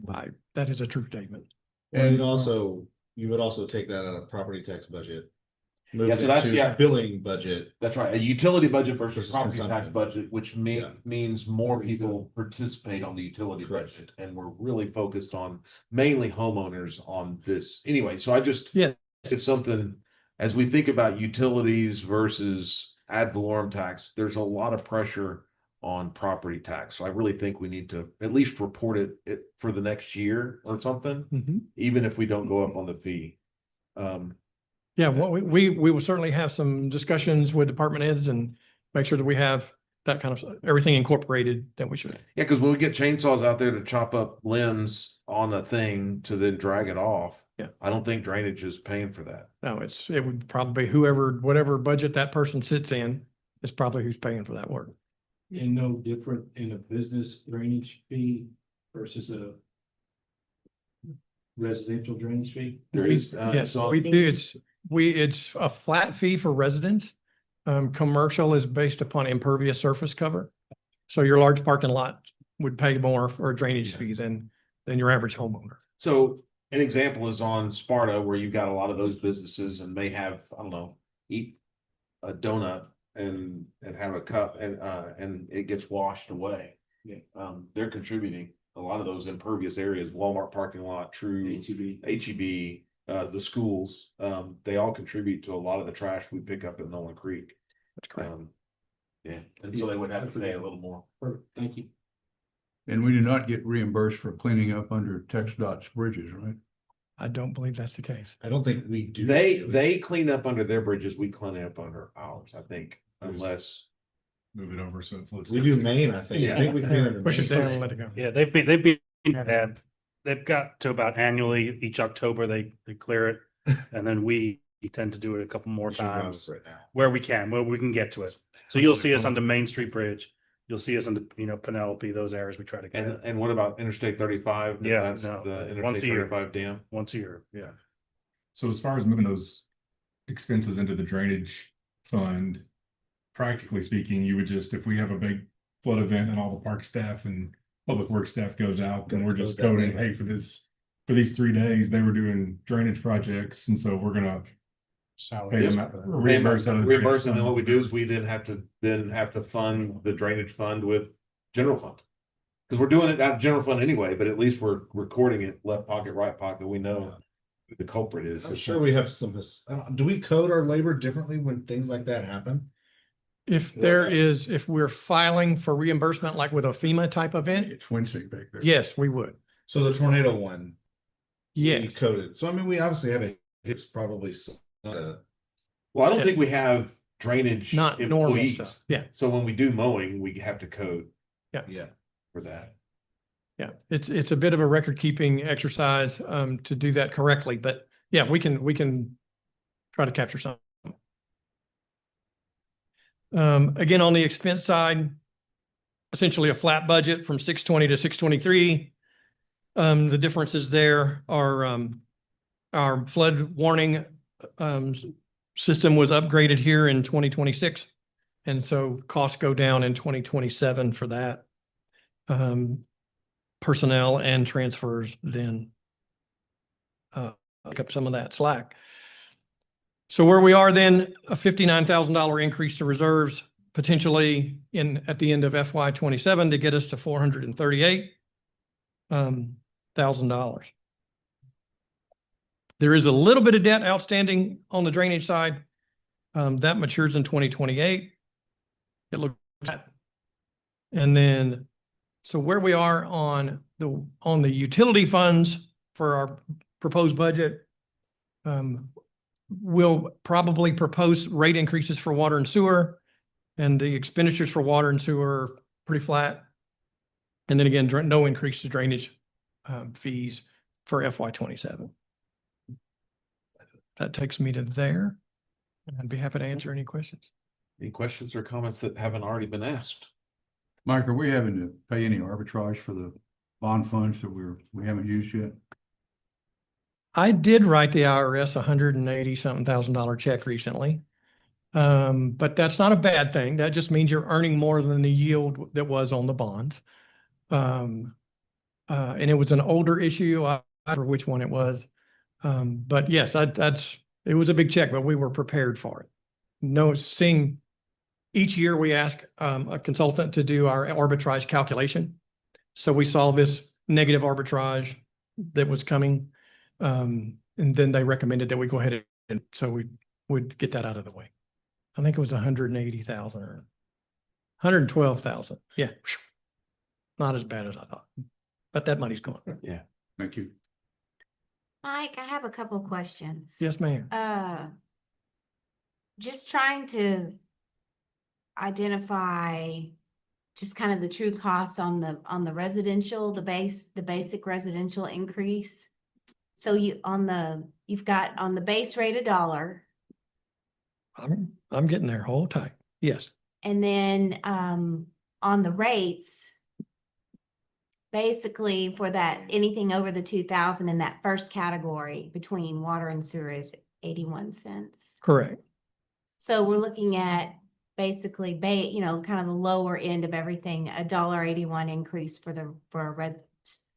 that is a true statement. And you would also take that out of property tax budget. Move Yeah, so it that's, to yeah. billing budget. That's right, a utility budget versus Versus property tax consumption. budget, which Yeah. means more people participate on the utility Correct. budget. And we're really focused on mainly homeowners on this. Anyway, so I just, Yeah. it's something, as we think about utilities versus ad valorem tax, there's a lot of pressure on property tax. So I really think we need to at least report it for the next year or something, Mhm. even if we don't go up on the fee. Yeah, well, we will certainly have some discussions with department heads and make sure that we have that kind of, everything incorporated that we should. Yeah, because when we get chainsaws out there to chop up limbs on a thing to then drag it off, Yeah. I don't think drainage is paying for that. No, it would probably whatever budget that person sits in is probably who's paying for that work. And no different in a business drainage fee versus a residential drainage fee? There is, Yes, we do. It's a flat fee for residents. Commercial is based upon impervious surface cover. So your large parking lot would pay more for a drainage fee than your average homeowner. So an example is on Sparta, where you've got a lot of those businesses and may have, I don't know, eat a donut and have a cup and it gets washed away. Yeah. They're contributing a lot of those impervious areas, Walmart parking lot, True, HEB, the schools, they all contribute to a lot of the trash we pick up at Nolan Creek. That's correct. Yeah, and so they would have to pay a little more. Perfect. Thank you. And we do not get reimbursed for cleaning up under TxDOT's bridges, right? I don't believe that's the case. I don't think we do. They clean up under their bridges, we clean up under ours, I think, unless. Move it over so it floats. We do Maine, I think. I think we clean under Push it Maine. down and let it go. Yeah, they've got to about annually, each October, they clear it. And then we tend to do it a couple more We should run times it right now. where we can get to it. So you'll see us on the Main Street Bridge. You'll see us on the, Penelope, those areas we try to get. And what about Interstate 35? Yeah, That's no, the once a Interstate year. 35 dam. Once a year, yeah. So as far as moving those expenses into the drainage fund, practically speaking, you would just, if we have a big flood event and all the park staff and public works staff goes out, and we're just Goes down coding, there. hey, for these 3 days, they were doing drainage projects, and so we're gonna pay them out, reimburse out of the drainage Reimburse, and then what we fund. do is we then have to fund the drainage fund with general fund. Because we're doing it out of general fund anyway, but at least we're recording it left pocket, right pocket, we know who the culprit is. I'm sure we have some, do we code our labor differently when things like that happen? If we're filing for reimbursement, like with a FEMA type event, It's Wednesday back there. yes, we would. So the tornado one. we Yes. Coded. So I mean, we obviously have it's probably Well, I don't think we have drainage Not normal employees. stuff. Yeah. So when we do mowing, we have to code yeah. for that. Yeah, it's a bit of a record keeping exercise to do that correctly, but yeah, we can try to capture some. Again, on the expense side, essentially a flat budget from 620 to 623. The differences there are our flood warning system was upgraded here in 2026. And so costs go down in 2027 for that. Personnel and transfers then pick up some of that slack. So where we are then, a $59,000 increase to reserves potentially at the end of FY 27 to get us to $438,000. There is a little bit of debt outstanding on the drainage side. That matures in 2028. It looks at. And then, so where we are on the utility funds for our proposed budget, we'll probably propose rate increases for water and sewer, and the expenditures for water and sewer are pretty flat. And then again, no increase to drainage fees for FY 27. That takes me to there. I'd be happy to answer any questions. Any questions or comments that haven't already been asked? Mike, are we having to pay any arbitrage for the bond funds that we haven't used yet? I did write the IRS $180,000 check recently. But that's not a bad thing. That just means you're earning more than the yield that was on the bonds. And it was an older issue. I don't remember which one it was. But yes, it was a big check, but we were prepared for it. No, each year we ask a consultant to do our arbitrage calculation. So we saw this negative arbitrage that was coming. And then they recommended that we go ahead and so we would get that out of the way. I think it was 180,000 or 112,000. Yeah. Not as bad as I thought, but that money's gone. Yeah. Thank you. Mike, I have a couple questions. Yes, ma'am. Just trying to identify just kind of the true cost on the residential, the basic residential increase. So you've got on the base rate $1. I'm getting there. Hold tight. Yes. And then on the rates, basically for that, anything over the 2,000 in that first category between water and sewer is 81 cents. Correct. So we're looking at basically, kind of the lower end of everything, $1.81 increase for a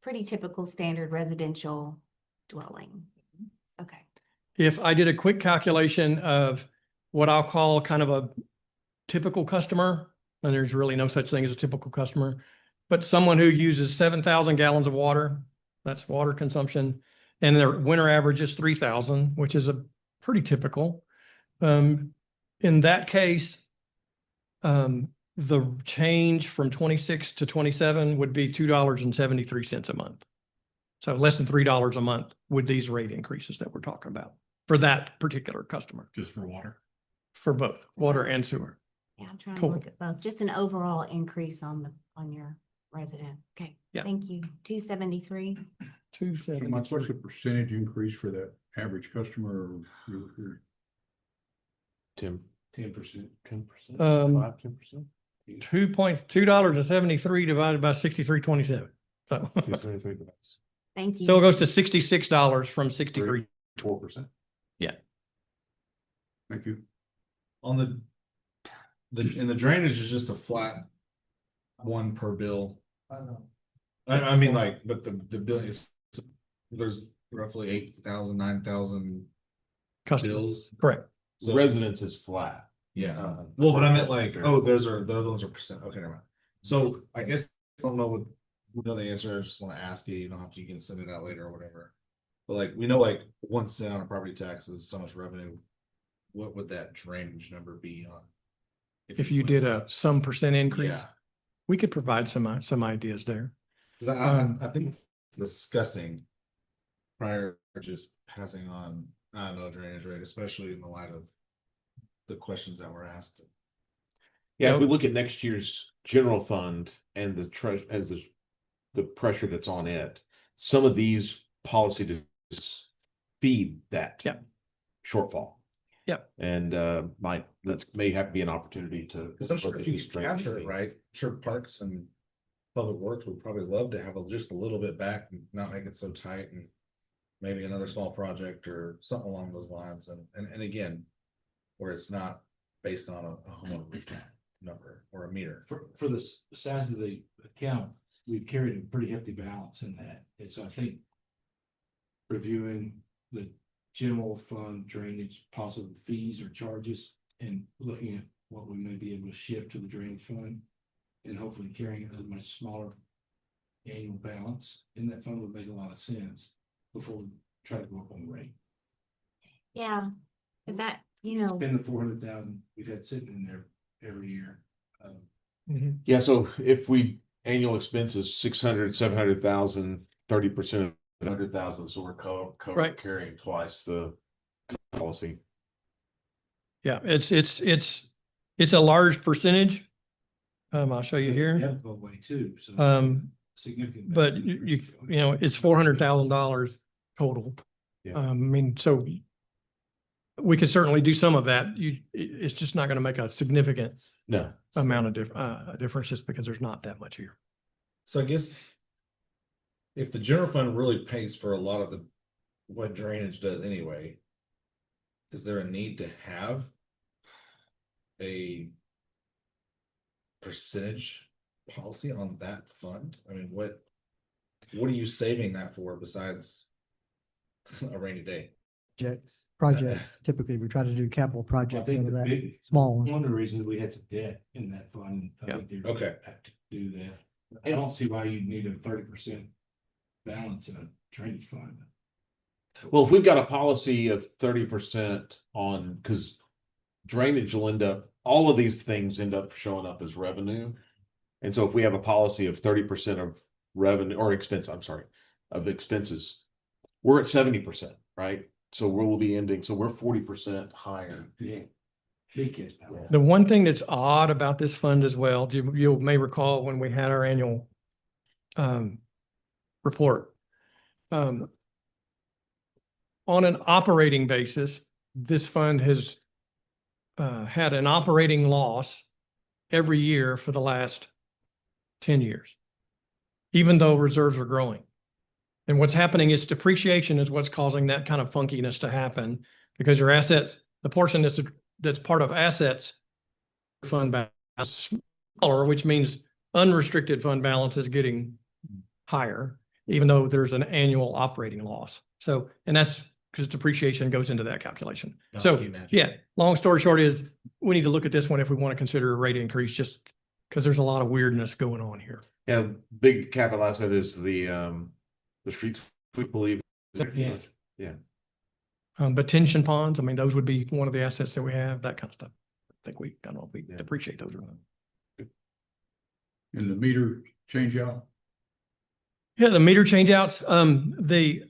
pretty typical standard residential dwelling. Okay. If I did a quick calculation of what I'll call kind of a typical customer, and there's really no such thing as a typical customer, but someone who uses 7,000 gallons of water, that's water consumption, and their winter average is 3,000, which is a pretty typical. In that case, the change from 26 to 27 would be $2.73 a month. So less than $3 a month with these rate increases that we're talking about for that particular customer. Just for water? For both water and sewer. Yeah, I'm trying to Total. look at both, just an overall increase on your resident. Okay, Yeah. thank you. 273. So Mike, what's the percentage increase for that average customer? Tim. 10%. 10%. Um, 10%. $2.73 divided by 63.27. So, Thank you. so it goes to $66 from 63. 4%. Yeah. Thank you. On in the drainage is just a flat one per bill. I mean, like, but the bill is, there's roughly 8,000, 9,000 bills. Correct. So, Residence is flat. yeah. Well, but I meant like, oh, the other ones are percent. Okay, never mind. So I guess I don't know the answer. I just want to ask you. You don't have to. You can send it out later or whatever. But like we know, like 1 cent on a property tax is so much revenue. What would that drainage number be on? If you did a some percent increase, Yeah. we could provide some ideas there. Because I think discussing prior to just passing on, I don't know, drainage rate, especially in the light of the questions that were asked. Yeah, if we look at next year's general fund and the pressure that's on it, some of these policy decisions feed that shortfall. Yeah. And that may have to be an opportunity to. Because I'm sure look if at you these could drainage capture it, fees. right? I'm sure Parks and Public Works would probably love to have just a little bit back and not make it so tight, and maybe another small project or something along those lines. And again, where it's not based on a homeowner rooftop number or a meter. For the size of the account, we've carried a pretty hefty balance in that. And so I think reviewing the general fund drainage possible fees or charges and looking at what we may be able to shift to the drainage fund and hopefully carrying a much smaller annual balance in that fund would make a lot of sense before we try to go up on the rate. Yeah, is that, Spend the 400,000 we've had sitting in there every year. Yeah, so if we annual expense is 600, 700,000, 30% of 100,000, so we're Right. carrying twice the policy. Yeah, it's a large percentage. I'll show you here. Yeah, go away too. So significant. But you know, it's $400,000 total. Yeah. I mean, so we could certainly do some of that. It's just not going to make a significant amount of difference just because there's not that much here. So I guess if the general fund really pays for a lot of what drainage does anyway, is there a need to have a percentage policy on that fund? I mean, What are you saving that for besides a rainy day? Projects. Typically, we try to do capital I projects think into the that, big, small one. one of the reasons we had some debt in that fund. I Yeah. think they Okay. have to do that. I don't see why you need a 30% balance in a drainage fund. Well, if we've got a policy of 30% on, because drainage will end up, all of these things end up showing up as revenue. And so if we have a policy of 30% of revenue or expense, I'm sorry, of expenses, we're at 70%, right? So we'll be ending, so we're 40% higher. Yeah. Big case balance. The one thing that's odd about this fund as well, you may recall when we had our annual report. On an operating basis, this fund has had an operating loss every year for the last 10 years, even though reserves are growing. And what's happening is depreciation is what's causing that kind of funkiness to happen, because your asset, the portion that's part of assets fund balance smaller, which means unrestricted fund balance is getting higher, even though there's an annual operating loss. So, and that's because depreciation goes into that calculation. So, yeah, long story short is we need to look at this one if we want to consider a rate increase, just because there's a lot of weirdness going on here. Yeah, big capital asset is the streets, we believe. Yes. Yeah. But tension ponds, I mean, those would be one of the assets that we have, that kind of stuff. I think we, I don't know if we depreciate those or not. And the meter change out? Yeah, the meter change outs,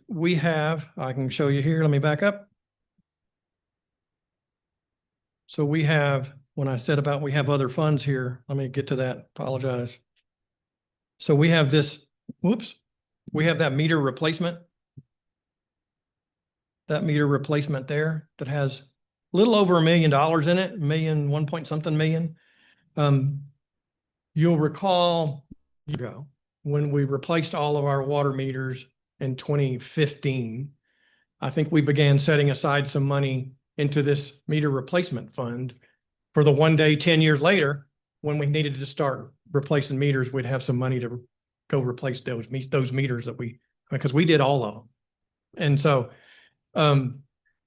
we have, I can show you here, let me back up. So we have, when I said about we have other funds here, let me get to that, apologize. So we have this, whoops, we have that meter replacement. That meter replacement there that has a little over $1 million in it, one point something million. You'll recall ago when we replaced all of our water meters in 2015, I think we began setting aside some money into this meter replacement fund for the one day 10 years later, when we needed to start replacing meters, we'd have some money to go replace those meters that because we did all of them. And so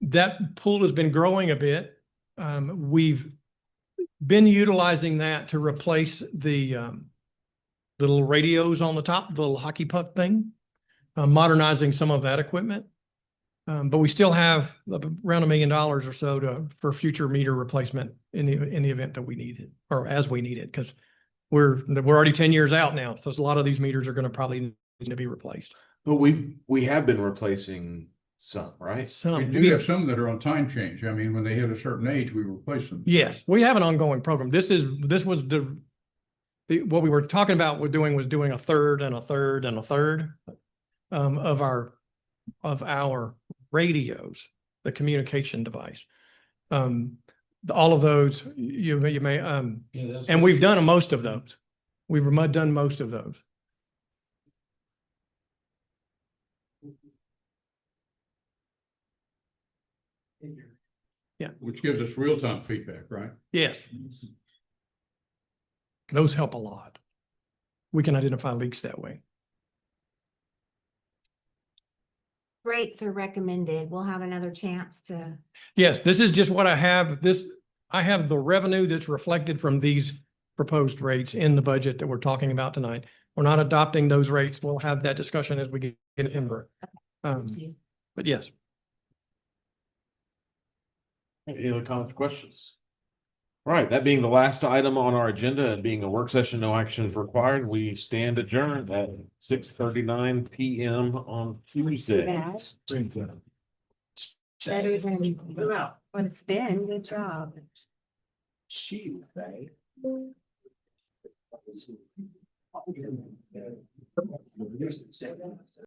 that pool has been growing a bit. We've been utilizing that to replace the little radios on the top, the little hockey puck thing, modernizing some of that equipment. But we still have around $1 million or so for future meter replacement in the event that we need it, or as we need it, because we're already 10 years out now. So a lot of these meters are going to probably need to be replaced. But we have been replacing some, right? We do have some that are on time change. I mean, when they hit a certain age, we replace them. Yes, we have an ongoing program. This was what we were talking about was doing a third and a third and a third of our radios, the communication device. All of those you may and we've done most of those. We've done most of those. Yeah. Which gives us real-time feedback, right? Yes. Those help a lot. We can identify leaks that way. Rates are recommended. We'll have another chance to. Yes, this is just what I have. I have the revenue that's reflected from these proposed rates in the budget that we're talking about tonight. We're not adopting those rates. We'll have that discussion as we get in. But yes. Any other comments, questions? All right, that being the last item on our agenda and being a work session, no action is required. We stand adjourned at 6:39 p.m. on Tuesday. Better than what it's been. Good job.